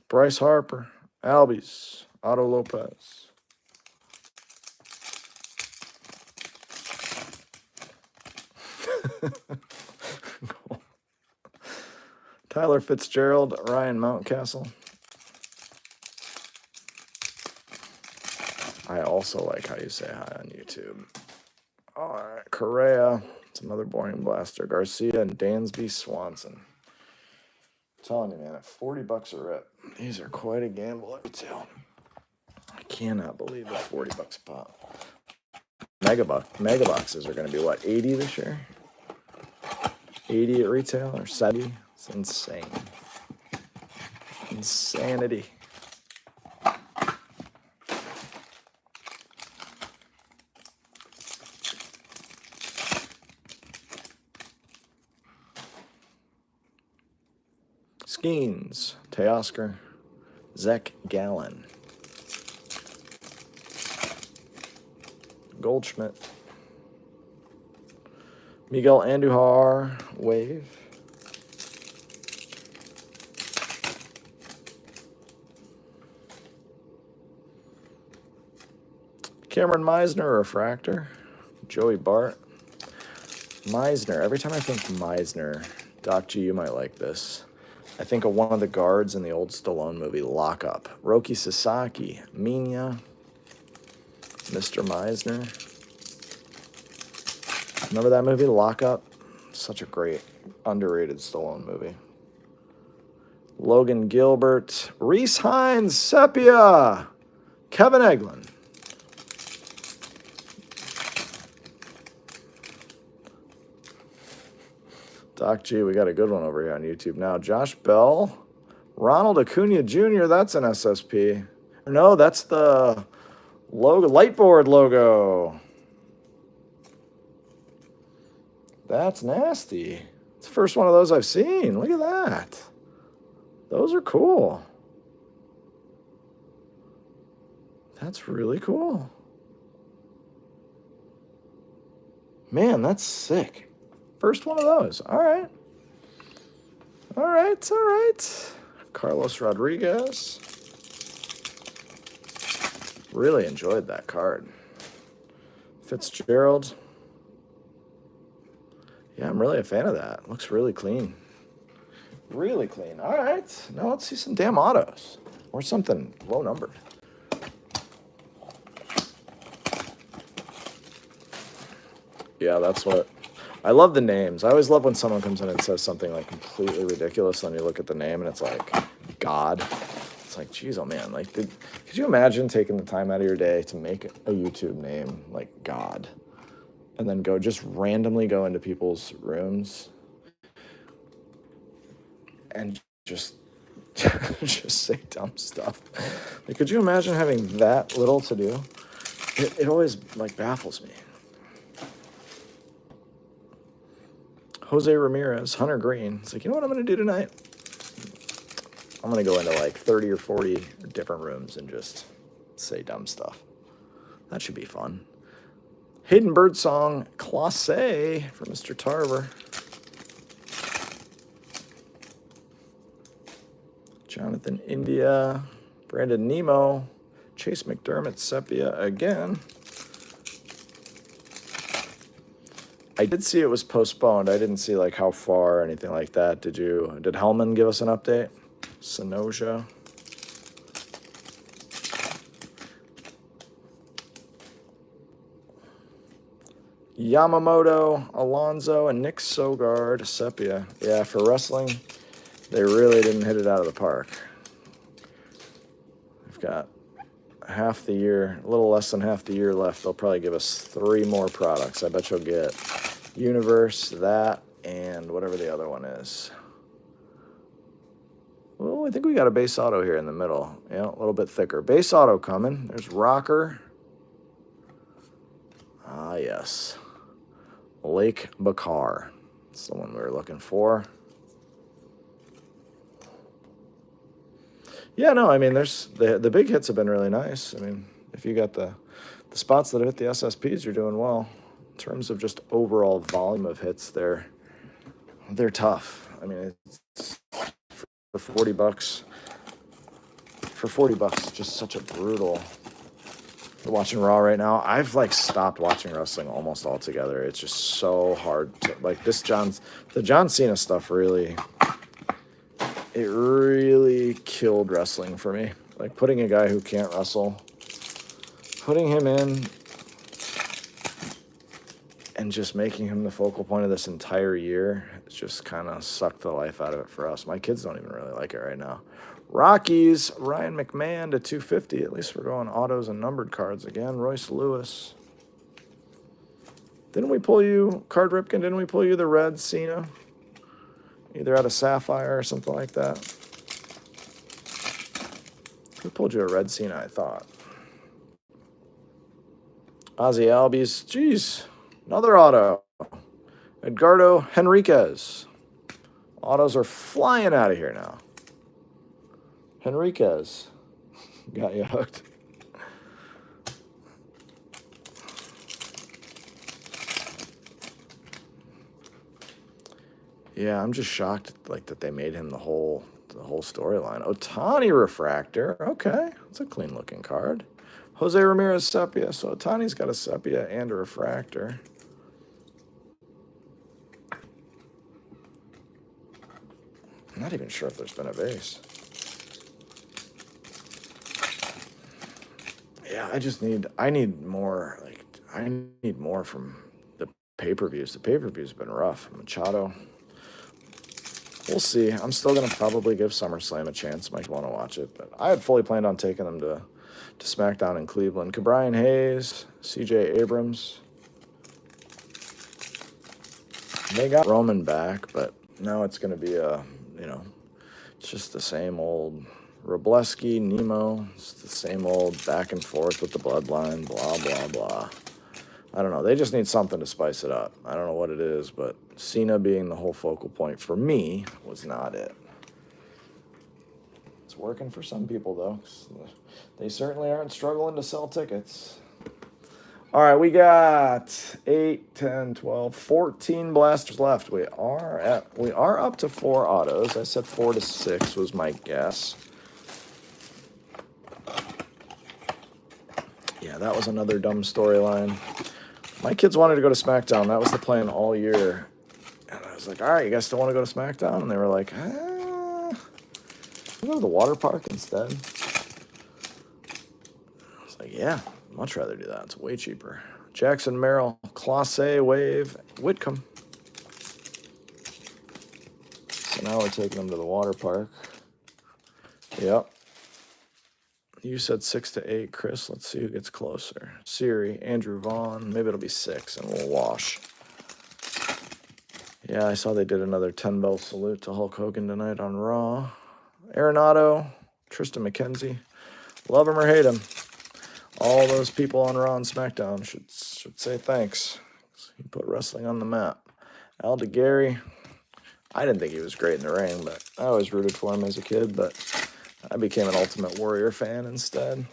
Bryce Harper, Albies, Otto Lopez. Cool. Tyler Fitzgerald, Ryan Mountcastle. I also like how you say hi on YouTube. All right, Correa. It's another boring blaster. Garcia and Dansby Swanson. I'm telling you, man, at $40 a rip, these are quite a gamble at retail. I cannot believe it's $40 a pop. Mega boxes are going to be, what, 80 this year? 80 at retail or 70? It's insane. Insanity. Skeens, Teoscar, Zach Gallen, Goldschmidt, Miguel Andujar, Wave, Cameron Meisner, Refractor, Joey Bart, Meisner. Every time I think Meisner, Doc G, you might like this. I think of one of the guards in the old Stallone movie, Lock Up. Roki Sasaki, Minya, Mr. Meisner. Remember that movie, Lock Up? Such a great, underrated Stallone movie. Logan Gilbert, Reese Hines, Sepia, Kevin Eglin. Doc G, we got a good one over here on YouTube now. Josh Bell. Ronald Acuna Jr., that's an SSP. No, that's the logo, Lightboard logo. That's nasty. It's the first one of those I've seen. Look at that. Those are cool. That's really cool. Man, that's sick. First one of those. All right. All right, all right. Carlos Rodriguez. Really enjoyed that card. Fitzgerald. Yeah, I'm really a fan of that. Looks really clean. Really clean. All right. Now let's see some damn autos. Or something low numbered. Yeah, that's what... I love the names. I always love when someone comes in and says something like completely ridiculous, and you look at the name and it's like, God. It's like, geez, oh man. Like, could you imagine taking the time out of your day to make a YouTube name like God? And then just randomly go into people's rooms and just just say dumb stuff. Like, could you imagine having that little to do? It always like baffles me. Jose Ramirez, Hunter Green. It's like, you know what I'm going to do tonight? I'm going to go into like 30 or 40 different rooms and just say dumb stuff. That should be fun. Hayden Birdsong, Classe for Mr. Tarver. Jonathan India, Brandon Nemo, Chase McDermott, Sepia again. I did see it was postponed. I didn't see like how far or anything like that. Did Hellman give us an update? Sonoja. Yamamoto, Alonso, and Nick Sogard, Sepia. Yeah, for wrestling, they really didn't hit it out of the park. We've got half the year, a little less than half the year left. They'll probably give us 3 more products. I bet you'll get Universe, that, and whatever the other one is. Well, I think we got a base auto here in the middle. Yeah, a little bit thicker. Base auto coming. There's Rocker. Ah, yes. Lake Bakar. That's the one we were looking for. Yeah, no, I mean, there's the big hits have been really nice. I mean, if you got the spots that have hit the SSPs, you're doing well. In terms of just overall volume of hits, they're tough. I mean, it's for $40. For $40, it's just such a brutal. You're watching Raw right now. I've like stopped watching wrestling almost altogether. It's just so hard to like the John Cena stuff really. It really killed wrestling for me. Like putting a guy who can't wrestle, putting him in, and just making him the focal point of this entire year. It's just kind of sucked the life out of it for us. My kids don't even really like it right now. Rockies, Ryan McMahon to 250. At least we're going autos and numbered cards again. Royce Lewis. Didn't we pull you, Card Ripken, didn't we pull you the red Cena? Either out of Sapphire or something like that. We pulled you a red Cena, I thought. Ozzy Albies. Jeez. Another auto. Edgardo Henriquez. Autos are flying out of here now. Henriquez. Got you hooked. Yeah, I'm just shocked like that they made him the whole storyline. Otani refractor. Okay, that's a clean looking card. Jose Ramirez sepia. So Otani's got a sepia and a refractor. I'm not even sure if there's been a base. Yeah, I need more. Like, I need more from the pay-per-views. The pay-per-views have been rough. Machado. We'll see. I'm still going to probably give SummerSlam a chance. Might want to watch it. But I had fully planned on taking them to SmackDown in Cleveland. Cabrian Hayes, CJ Abrams. They got Roman back, but now it's going to be it's just the same old Robleski, Nemo. It's the same old back and forth with the bloodline, blah, blah, blah. I don't know. They just need something to spice it up. I don't know what it is, but Cena being the whole focal point for me was not it. It's working for some people, though. They certainly aren't struggling to sell tickets. All right, we got 8, 10, 12, 14 blasters left. We are up to 4 autos. I said 4 to 6 was my guess. Yeah, that was another dumb storyline. My kids wanted to go to SmackDown. That was the plan all year. And I was like, all right, you guys still want to go to SmackDown? And they were like, we'll go to the water park instead. I was like, yeah, I'd much rather do that. It's way cheaper. Jackson Merrill, Classe, Wave, Whitcomb. So now we're taking them to the water park. Yep. You said 6 to 8, Chris. Let's see who gets closer. Siri, Andrew Vaughn. Maybe it'll be 6, and we'll wash. Yeah, I saw they did another 10-bell salute to Hulk Hogan tonight on Raw. Arenado, Tristan McKenzie. Love him or hate him. All those people on Raw and SmackDown should say thanks. He put wrestling on the map. Al DeGary. I didn't think he was great in the ring, but I always rooted for him as a kid, but I became an Ultimate Warrior fan instead.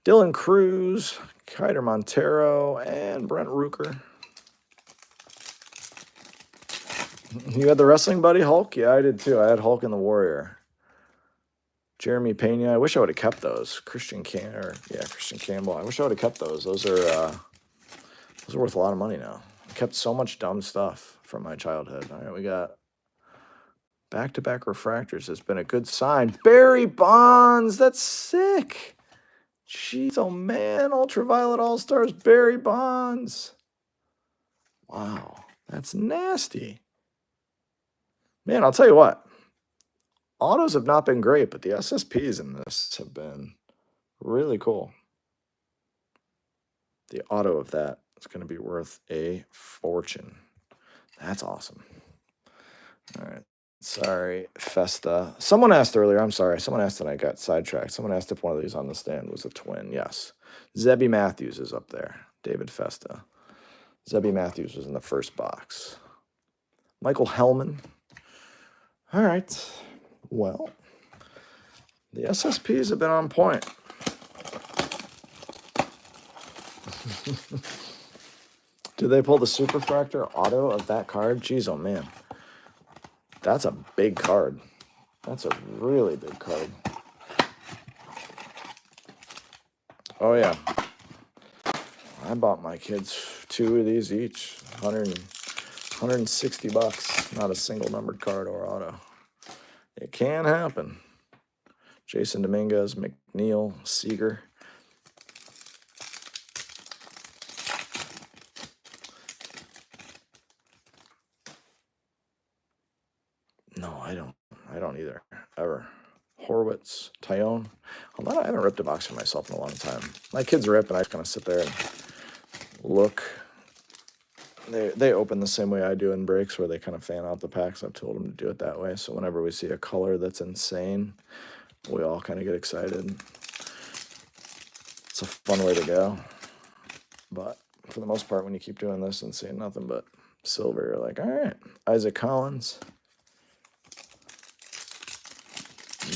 Dylan Cruz, Kaider Montero, and Brent Rooker. You had the wrestling buddy, Hulk? Yeah, I did too. I had Hulk and the Warrior. Jeremy Pena. I wish I would have kept those. Christian Campbell. I wish I would have kept those. Those are worth a lot of money now. I kept so much dumb stuff from my childhood. All right, we got back-to-back refractors. Has been a good sign. Barry Bonds. That's sick. Jeez, oh man. Ultraviolet All-Stars. Barry Bonds. Wow, that's nasty. Man, I'll tell you what. Autos have not been great, but the SSPs in this have been really cool. The auto of that is going to be worth a fortune. That's awesome. All right. Sorry, Festa. Someone asked earlier, I'm sorry. Someone asked and I got sidetracked. Someone asked if one of these on the stand was a twin. Yes. Zebby Matthews is up there. David Festa. Zebby Matthews was in the first box. Michael Hellman. All right. Well, the SSPs have been on point. Did they pull the Superfractor auto of that card? Jeez, oh man. That's a big card. That's a really big card. Oh yeah. I bought my kids 2 of these each. 160 bucks. Not a single numbered card or auto. It can happen. Jason Dominguez, McNeil, Seager. No, I don't either. Ever. Horwitz, Tyone. I haven't ripped a box for myself in a long time. My kids rip, and I just kind of sit there and look. They open the same way I do in breaks, where they kind of fan out the packs. I've told them to do it that way. So whenever we see a color that's insane, we all kind of get excited. It's a fun way to go. But for the most part, when you keep doing this and seeing nothing but silver, you're like, all right. Isaac Collins.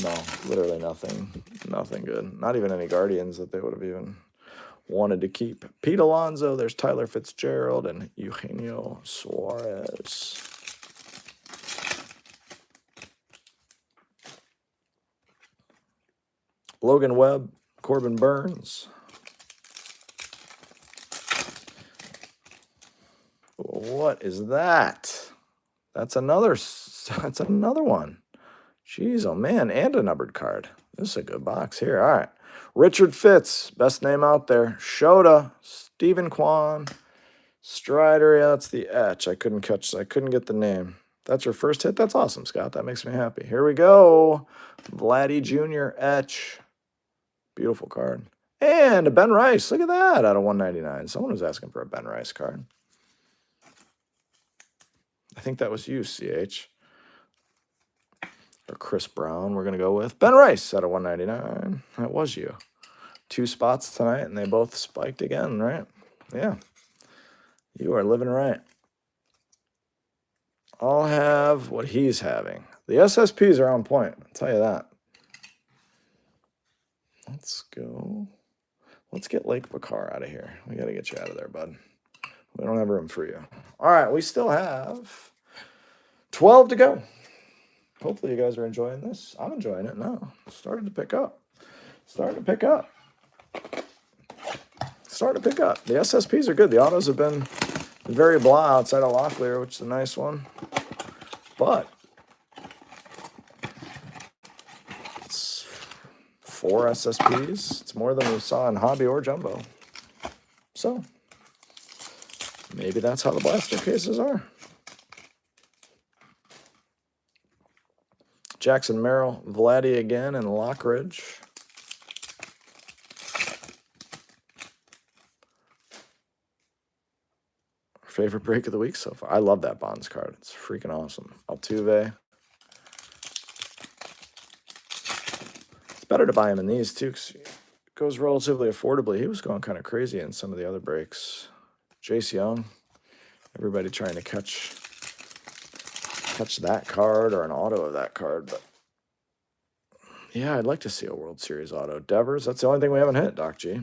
No, literally nothing. Nothing good. Not even any Guardians that they would have even wanted to keep. Pete Alonso, there's Tyler Fitzgerald, and Eugenio Suarez. Logan Webb, Corbin Burns. What is that? That's another one. Jeez, oh man, and a numbered card. This is a good box here. All right. Richard Fitz, best name out there. Shota, Stephen Kwan, Strider. Yeah, that's the etch. I couldn't get the name. That's your first hit? That's awesome, Scott. That makes me happy. Here we go. Vladdy Jr. etch. Beautiful card. And a Ben Rice. Look at that out of 199. Someone was asking for a Ben Rice card. I think that was you, CH. Or Chris Brown, we're going to go with. Ben Rice out of 199. That was you. 2 spots tonight, and they both spiked again, right? Yeah. You are living right. I'll have what he's having. The SSPs are on point. I'll tell you that. Let's go. Let's get Lake Bakar out of here. We got to get you out of there, bud. We don't have room for you. All right, we still have 12 to go. Hopefully you guys are enjoying this. I'm enjoying it now. Starting to pick up. Starting to pick up. Starting to pick up. The SSPs are good. The autos have been very blah outside of Locklear, which is a nice one. But it's 4 SSPs. It's more than we saw in Hobby or Jumbo. So maybe that's how the blaster cases are. Jackson Merrill, Vladdy again, and Lockridge. Favorite break of the week so far. I love that Bonds card. It's freaking awesome. Altuve. It's better to buy him in these too, because it goes relatively affordably. He was going kind of crazy in some of the other breaks. Jace Young. Everybody trying to catch that card or an auto of that card. But yeah, I'd like to see a World Series auto. Devers, that's the only thing we haven't hit, Doc G.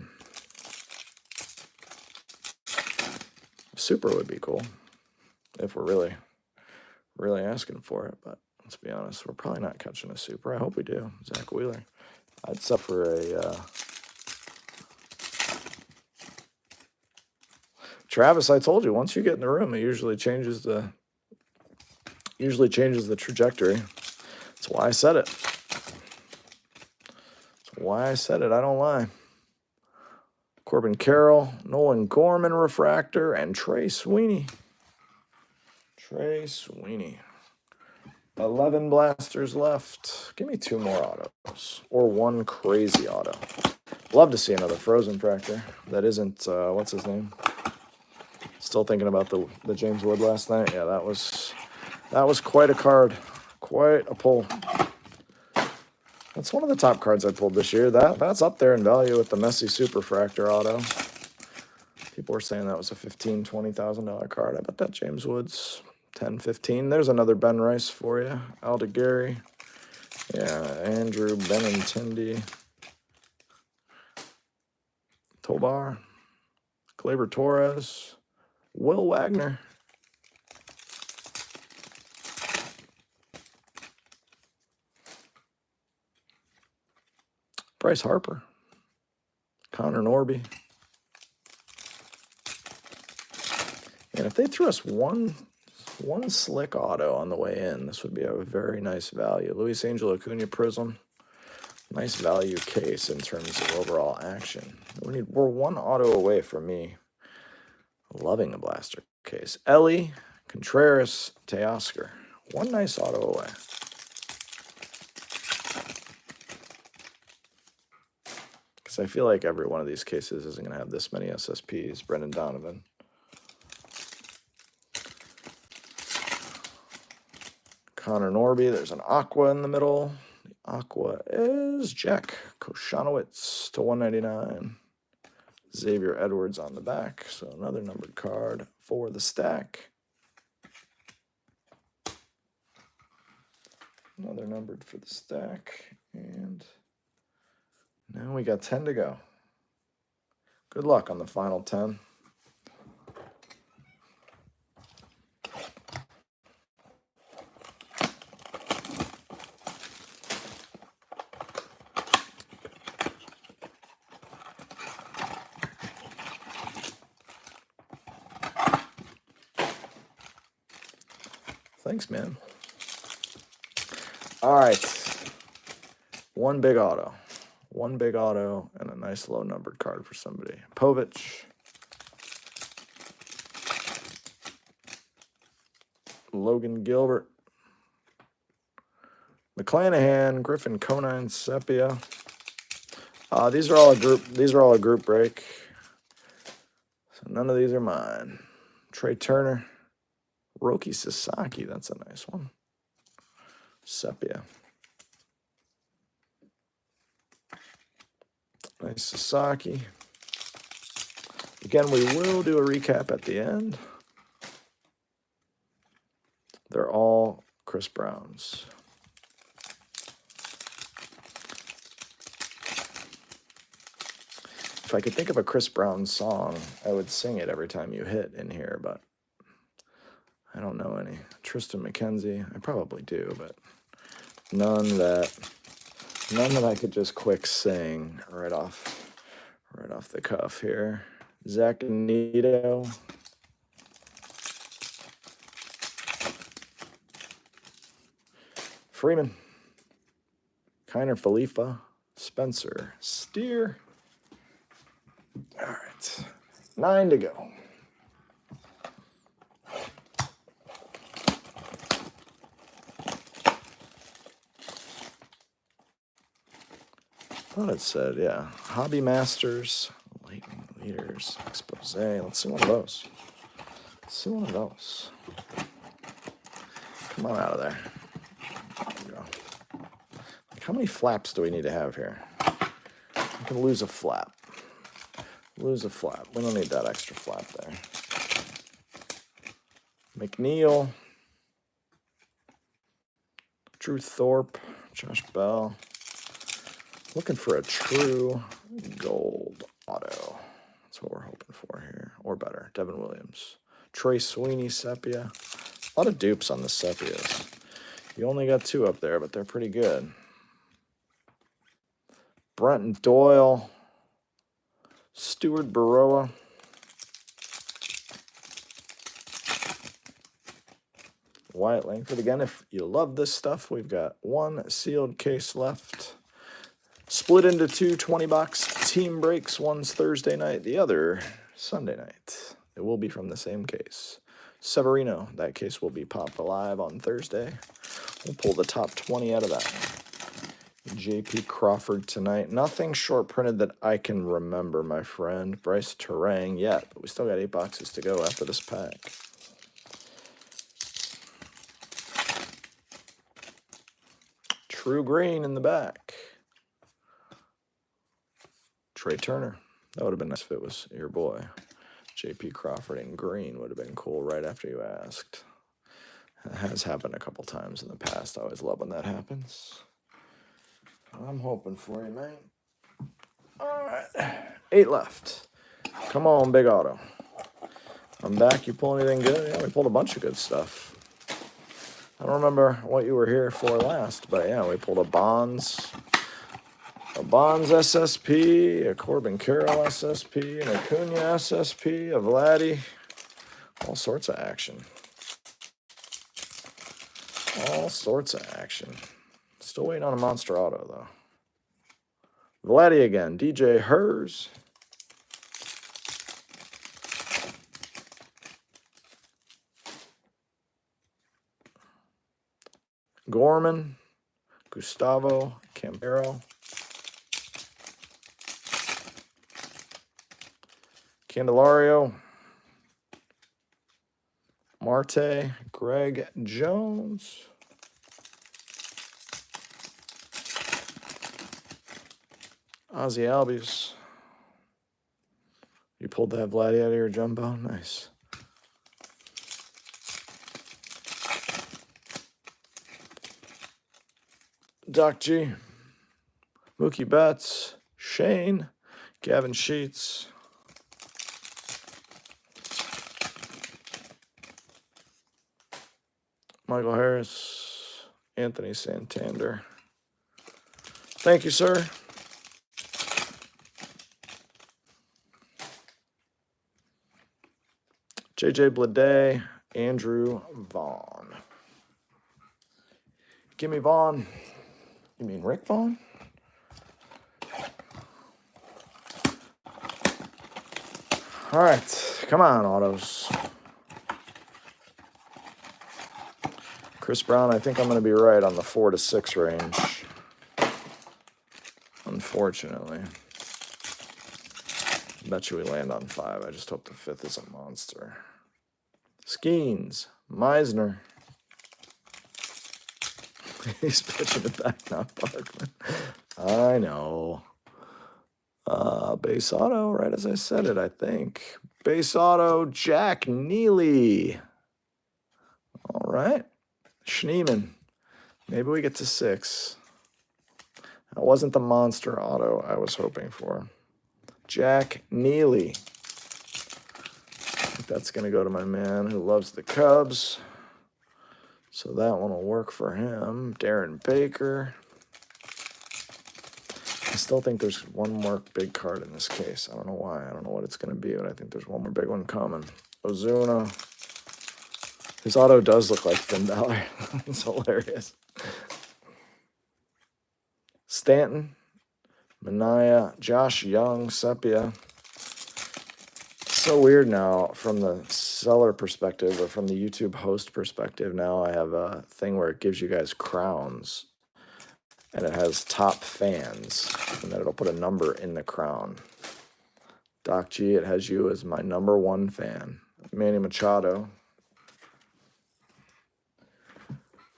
Super would be cool if we're really asking for it. But let's be honest, we're probably not catching a super. I hope we do. Zach Wheeler. I'd suffer a Travis, I told you, once you get in the room, it usually changes the trajectory. That's why I said it. I don't lie. Corbin Carroll, Nolan Gorman refractor, and Trey Sweeney. 11 blasters left. Give me 2 more autos. Or 1 crazy auto. Love to see another Frozen Fractor. That isn't, what's his name? Still thinking about the James Wood last night. Yeah, that was quite a card. Quite a pull. That's one of the top cards I pulled this year. That's up there in value with the Messi Super Fractor auto. People were saying that was a $15,000, $20,000 card. I bet that James Woods 10, 15. There's another Ben Rice for you. Alda Gary. Yeah, Andrew Benintendi. Tobar. Gleyber Torres. Will Wagner. Bryce Harper. Connor Norby. And if they threw us one slick auto on the way in, this would be a very nice value. Luis Angel Acuna Prism. Nice value case in terms of overall action. We're 1 auto away from me loving a blaster case. Ellie, Contreras, Teoscar. 1 nice auto away. Because I feel like every one of these cases isn't going to have this many SSPs. Brendan Donovan. Connor Norby. There's an Aqua in the middle. The Aqua is Jack Koshanowitz to 199. Xavier Edwards on the back. So another numbered card for the stack. Another numbered for the stack. And now we got 10 to go. Good luck on the final 10. Thanks, man. All right. 1 big auto. 1 big auto and a nice low numbered card for somebody. Povich. Logan Gilbert. McClanahan, Griffin Conine, Sepia. These are all a group break. So none of these are mine. Trey Turner, Roki Sasaki, that's a nice one. Sepia. Nice Sasaki. Again, we will do a recap at the end. They're all Chris Browns. If I could think of a Chris Brown song, I would sing it every time you hit in here, but I don't know any. Tristan McKenzie, I probably do, but none that I could just quick sing right off the cuff here. Zach Nito. Freeman. Kiner Falifa. Spencer Steer. All right. 9 to go. I thought it said, yeah. Hobby Masters, Lightning Leaders, Expose. Let's see one of those. Come on out of there. There we go. Like, how many flaps do we need to have here? We can lose a flap. We don't need that extra flap there. McNeil. Drew Thorpe. Josh Bell. Looking for a true gold auto. That's what we're hoping for here. Or better. Devin Williams. Trey Sweeney, Sepia. A lot of dupes on the Sepias. You only got 2 up there, but they're pretty good. Brenton Doyle. Stuart Baroa. Wyatt Langford. Again, if you love this stuff, we've got 1 sealed case left. Split into 2 20-box team breaks. One's Thursday night, the other Sunday night. It will be from the same case. Severino, that case will be popped alive on Thursday. We'll pull the top 20 out of that one. J.P. Crawford tonight. Nothing short printed that I can remember, my friend. Bryce Terang yet, but we still got 8 boxes to go after this pack. True green in the back. Trey Turner. That would have been nice if it was your boy. J.P. Crawford in green would have been cool right after you asked. That has happened a couple times in the past. I always love when that happens. I'm hoping for you, man. All right. 8 left. Come on, big auto. I'm back. You pull anything good? Yeah, we pulled a bunch of good stuff. I don't remember what you were here for last, but yeah, we pulled a Bonds SSP, a Corbin Carroll SSP, an Acuna SSP, a Vladdy. All sorts of action. Still waiting on a monster auto, though. Vladdy again. DJ Hers. Gorman. Gustavo Campero. Candelario. Marte. Greg Jones. Ozzy Albies. You pulled that Vladdy out of your jumbo? Nice. Doc G. Mookie Betts. Shane. Gavin Sheets. Michael Harris. Anthony Santander. Thank you, sir. JJ Bleday, Andrew Vaughn. Give me Vaughn. You mean Rick Vaughn? All right, come on, autos. Chris Brown, I think I'm going to be right on the 4 to 6 range. Unfortunately. Bet you we land on 5. I just hope the 5th is a monster. This Skeens. Meisner. He's pitching it back, not Parkman. I know. Base auto, right as I said it, I think. Base auto, Jack Neely. All right. Schneeman. Maybe we get to 6. That wasn't the monster auto I was hoping for. Jack Neely. I think that's going to go to my man who loves the Cubs. So that one will work for him. Darren Baker. I still think there's one more big card in this case. I don't know why. I don't know what it's going to be, but I think there's one more big one coming. Ozuna. His auto does look like Finn Balor. It's hilarious. Stanton. Mania. Josh Young. Sepia. So weird now from the seller perspective or from the YouTube host perspective. Now I have a thing where it gives you guys crowns and it has top fans and then it'll put a number in the crown. Doc G, it has you as my number 1 fan. Manny Machado.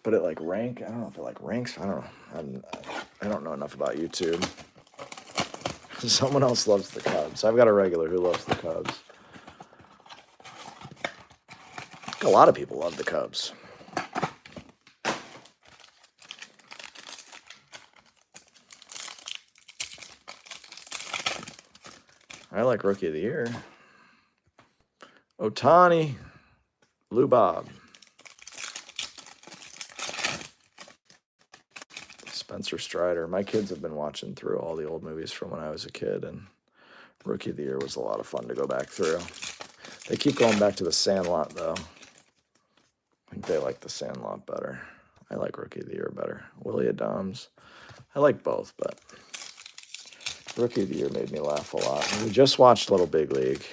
But it like rank, I don't know if it like ranks, I don't know. I don't know enough about YouTube. Someone else loves the Cubs. I've got a regular who loves the Cubs. A lot of people love the Cubs. I like Rookie of the Year. Ohtani. Lou Bob. Spencer Strider. My kids have been watching through all the old movies from when I was a kid, and Rookie of the Year was a lot of fun to go back through. They keep going back to the Sandlot, though. I think they like the Sandlot better. I like Rookie of the Year better. Willie Adams. I like both, but Rookie of the Year made me laugh a lot. And we just watched Little Big League.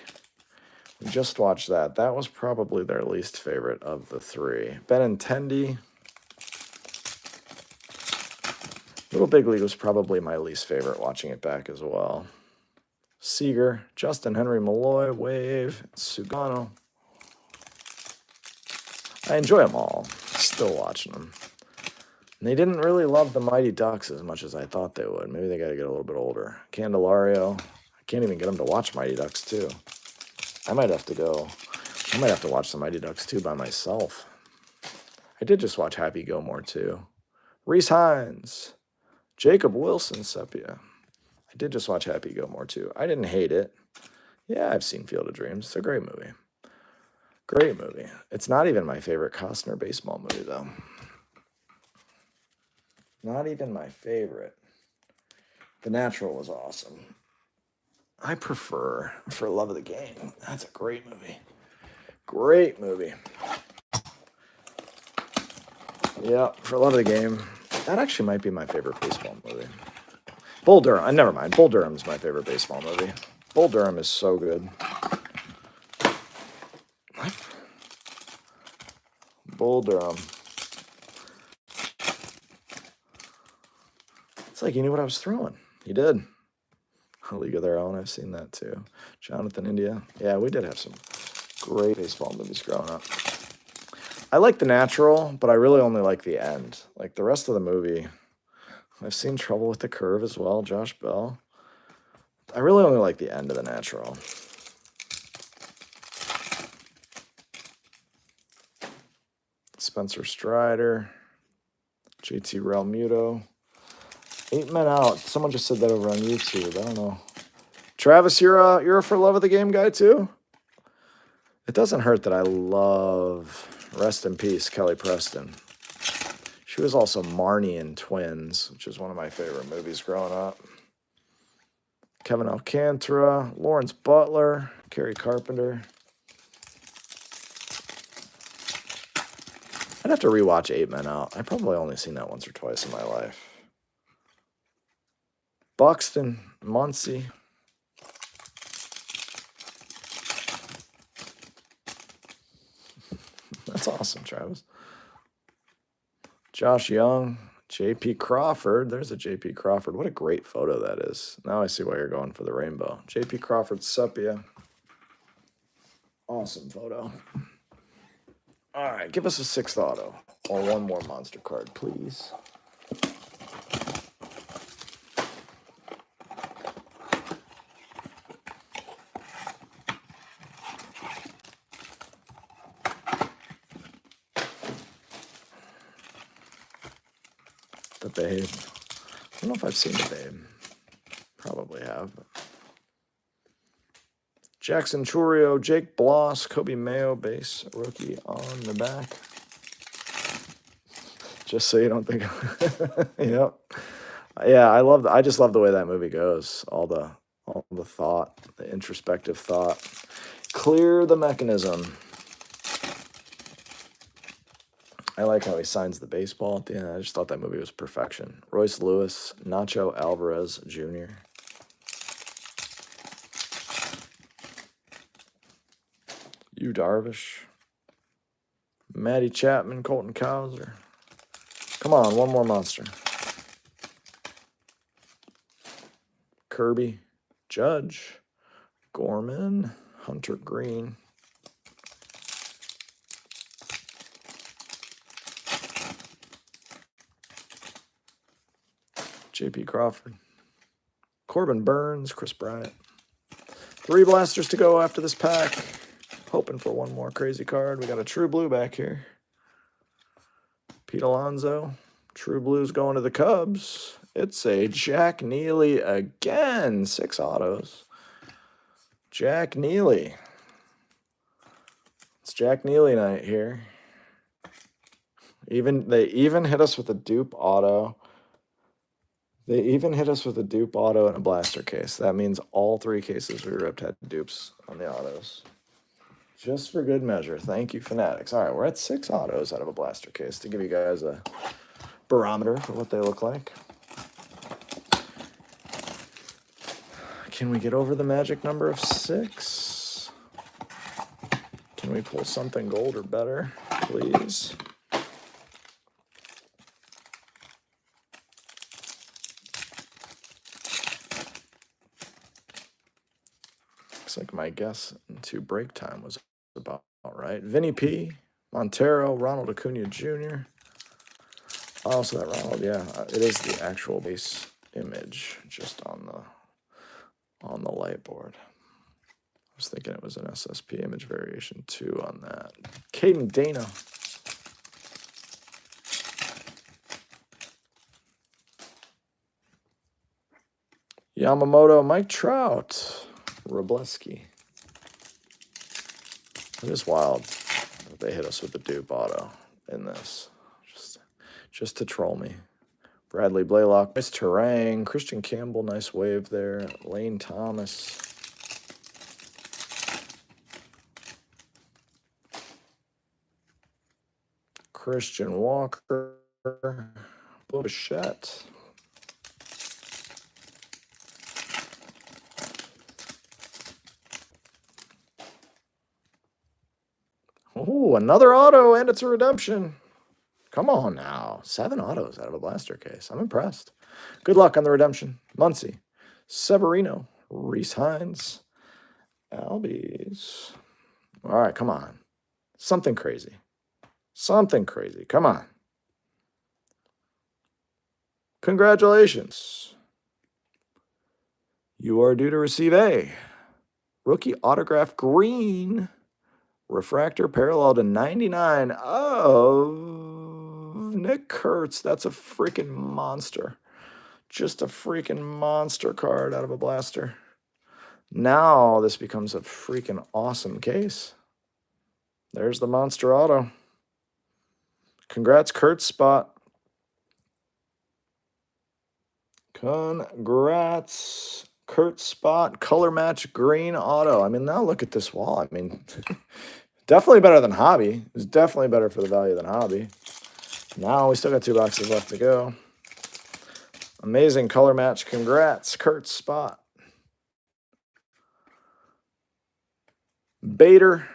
We just watched that. That was probably their least favorite of the 3. Benintendi. Little Big League was probably my least favorite watching it back as well. Seager, Justin Henry Malloy, Wave, Sugano. I enjoy them all. Still watching them. And they didn't really love the Mighty Ducks as much as I thought they would. Maybe they got to get a little bit older. Candelario. I can't even get them to watch Mighty Ducks 2. I might have to watch the Mighty Ducks 2 by myself. I did just watch Happy Gilmore 2. Reese Hines. Jacob Wilson Sepia. I did just watch Happy Gilmore 2. I didn't hate it. Yeah, I've seen Field of Dreams. It's a great movie. Great movie. It's not even my favorite Costner baseball movie, though. Not even my favorite. The Natural was awesome. I prefer For Love of the Game. That's a great movie. Great movie. Yeah, For Love of the Game. That actually might be my favorite baseball movie. Bull Durham. Never mind. Bull Durham's my favorite baseball movie. Bull Durham is so good. Bull Durham. It's like you knew what I was throwing. You did. A League of Their Own. I've seen that too. Jonathan India. Yeah, we did have some great baseball movies growing up. I like The Natural, but I really only like the end. Like the rest of the movie, I've seen Trouble with the Curve as well, Josh Bell. I really only like the end of The Natural. Spencer Strider, JT Realmuto. 8 Men Out. Someone just said that over on YouTube. I don't know. Travis, you're a For Love of the Game guy too? It doesn't hurt that I love, rest in peace, Kelly Preston. She was also Marnie in Twins, which is one of my favorite movies growing up. Kevin Alcantara, Lawrence Butler, Kerry Carpenter. I'd have to rewatch 8 Men Out. I've probably only seen that once or twice in my life. Buxton, Muncie. That's awesome, Travis. Josh Young, J.P. Crawford. There's a J.P. Crawford. What a great photo that is. Now I see why you're going for the rainbow. J.P. Crawford Sepia. Awesome photo. All right, give us a 6th auto or one more monster card, please. The Babe. I don't know if I've seen the Babe. Probably have. But. Jackson Churio, Jake Bloss, Kobe Mayo, base rookie on the back. Just so you don't think. Yep. Yeah, I just love the way that movie goes. All the thought, the introspective thought. Clear the mechanism. I like how he signs the baseball at the end. I just thought that movie was perfection. Royce Lewis, Nacho Alvarez Jr. Yu Darvish. Matty Chapman, Colton Cowser. Come on, one more monster. Kirby, Judge, Gorman, Hunter Green. J.P. Crawford. Corbin Burns, Chris Bryant. 3 blasters to go after this pack. Hoping for one more crazy card. We got a True Blue back here. Pete Alonso. True Blue's going to the Cubs. It's a Jack Neely again. 6 autos. Jack Neely. It's Jack Neely night here. They even hit us with a dupe auto. They even hit us with a dupe auto and a blaster case. That means all 3 cases we ripped had dupes on the autos. Just for good measure. Thank you, Fanatics. All right, we're at 6 autos out of a blaster case to give you guys a barometer for what they look like. Can we get over the magic number of 6? Can we pull something gold or better, please? Looks like my guess into break time was about right. Vinny P, Montero, Ronald Acuna Jr. Oh, so that Ronald, yeah, it is the actual base image just on the light board. I was thinking it was an SSP image variation too on that. Caden Dana. Yamamoto, Mike Trout, Robleski. It is wild that they hit us with the dupe auto in this, just to troll me. Bradley Blaylock, nice Terang, Christian Campbell, nice wave there. Lane Thomas. Christian Walker, Bichette. Oh, another auto, and it's a redemption. Come on now. 7 autos out of a blaster case. I'm impressed. Good luck on the redemption. Muncy, Severino, Reese Hines, Albies. All right, come on. Something crazy. Something crazy. Come on. Congratulations. You are due to receive a rookie autograph green refractor parallel to 99 of Nick Kurtz. That's a freaking monster. Just a freaking monster card out of a blaster. Now this becomes a freaking awesome case. There's the monster auto. Congrats, Kurtz spot. Congrats, Kurtz spot. Color match green auto. I mean, now look at this wall. I mean, definitely better than Hobby. It's definitely better for the value than Hobby. Now we still got 2 boxes left to go. Amazing color match. Congrats, Kurtz spot. Bader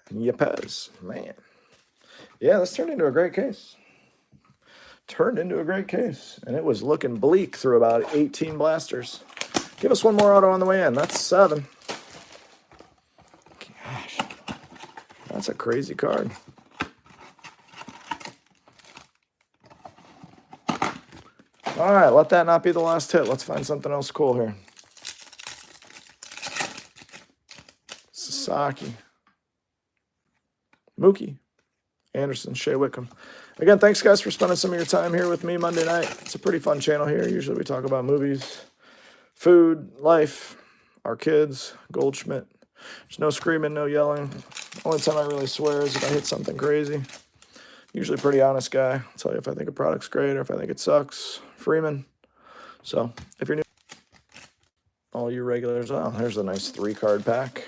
and Yepez. Man. Yeah, this turned into a great case. Turned into a great case. And it was looking bleak through about 18 blasters. Give us one more auto on the way in. That's 7. Gosh. That's a crazy card. All right, let that not be the last hit. Let's find something else cool here. Sasaki. Mookie. Anderson, Shea Whitcomb. Again, thanks, guys, for spending some of your time here with me Monday night. It's a pretty fun channel here. Usually we talk about movies, food, life, our kids, Goldschmidt. There's no screaming, no yelling. Only time I really swear is if I hit something crazy. Usually a pretty honest guy. I'll tell you if I think a product's great or if I think it sucks. Freeman. So, if you're new, all you regulars, oh, there's a nice 3-card pack.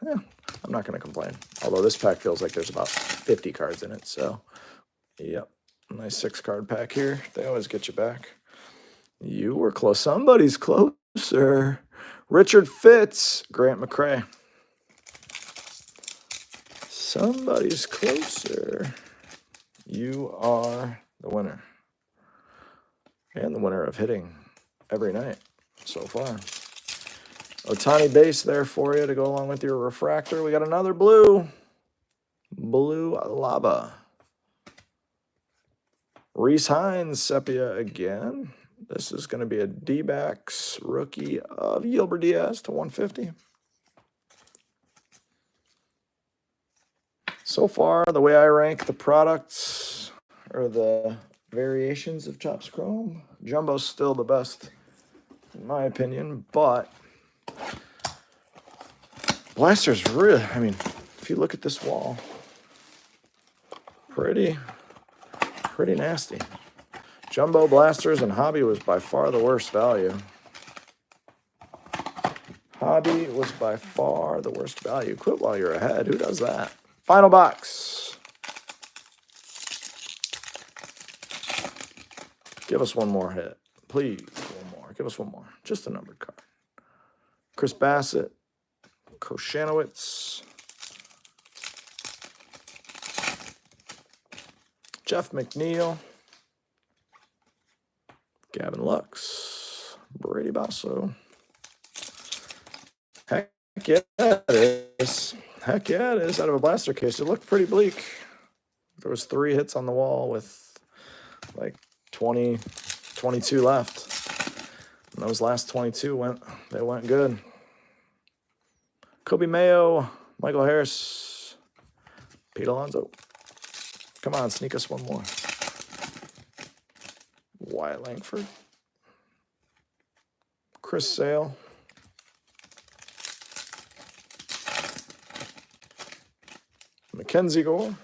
Yeah, I'm not going to complain. Although this pack feels like there's about 50 cards in it. So, yep, nice 6-card pack here. They always get you back. You were close. Somebody's closer. Richard Fitz, Grant McCrae. Somebody's closer. You are the winner. And the winner of hitting every night so far. Ohtani base there for you to go along with your refractor. We got another blue. Blue lava. Reese Hines, sepia again. This is going to be a D-backs rookie of Gilbert Diaz to 150. So far, the way I rank the products or the variations of Topps Chrome, Jumbo's still the best, in my opinion, but Blaster's really, I mean, if you look at this wall, pretty nasty. Jumbo, Blasters, and Hobby was by far the worst value. Hobby was by far the worst value. Quit while you're ahead. Who does that? Final box. Give us one more hit. Please, one more. Give us one more. Just a numbered card. Chris Bassett. Koshanowitz. Jeff McNeil. Gavin Lux. Brady Basso. Heck yeah, it is. Heck yeah, it is. Out of a blaster case. It looked pretty bleak. There was 3 hits on the wall with like 22 left. And those last 22 went good. Kobe Mayo, Michael Harris, Pete Alonso. Come on, sneak us one more. Wyatt Langford. Chris Sale. Mackenzie Gore.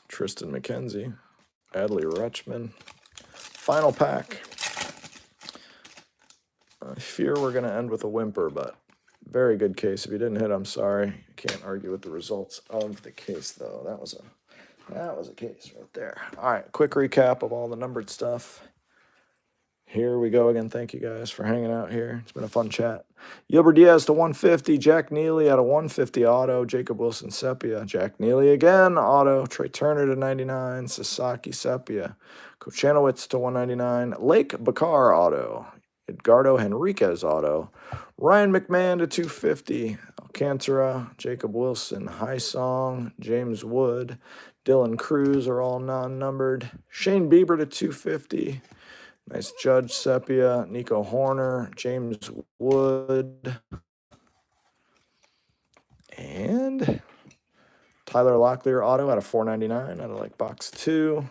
Tristan McKenzie. Adley Rutschman. Final pack. I fear we're going to end with a whimper, but very good case. If you didn't hit, I'm sorry. Can't argue with the results of the case, though. That was a case right there. All right, quick recap of all the numbered stuff. Here we go again. Thank you guys for hanging out here. It's been a fun chat. Gilbert Diaz to 150. Jack Neely out of 150 auto. Jacob Wilson sepia. Jack Neely again auto. Trey Turner to 99. Sasaki sepia. Kochanowicz to 199. Lake Bakar auto. Edgardo Henriquez auto. Ryan McMahon to 250. Alcantara. Jacob Wilson. High Song. James Wood. Dylan Cruz are all non-numbered. Shane Bieber to 250. Nice Judge sepia, Nico Horner, James Wood, and Tyler Locklear auto out of 499 out of like box 2.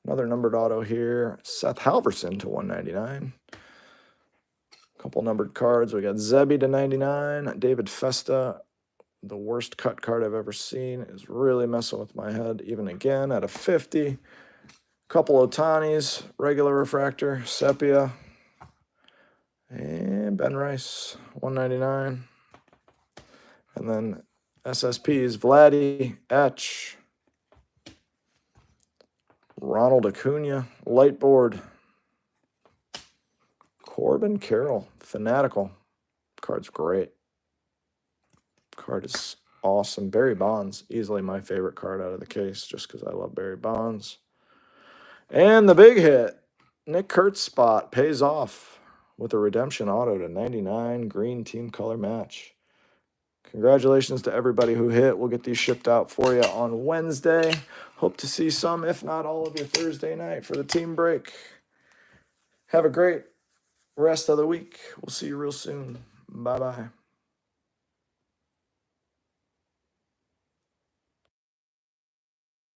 Another numbered auto here, Seth Halverson to 199. Couple numbered cards. We got Zebby to 99, David Festa, the worst cut card I've ever seen, is really messing with my head even again out of 50. Couple Otanis, regular refractor, sepia, and Ben Rice, 199. And then SSPs, Vladdy, Etch, Ronald Acuna, light board, Corbin Carroll, Fanatical. Card's great. Card is awesome. Barry Bonds, easily my favorite card out of the case just because I love Barry Bonds. And the big hit, Nick Kurtz spot pays off with a redemption auto to 99, green team color match. Congratulations to everybody who hit. We'll get these shipped out for you on Wednesday. Hope to see some, if not all of you, Thursday night for the team break. Have a great rest of the week. We'll see you real soon. Bye-bye.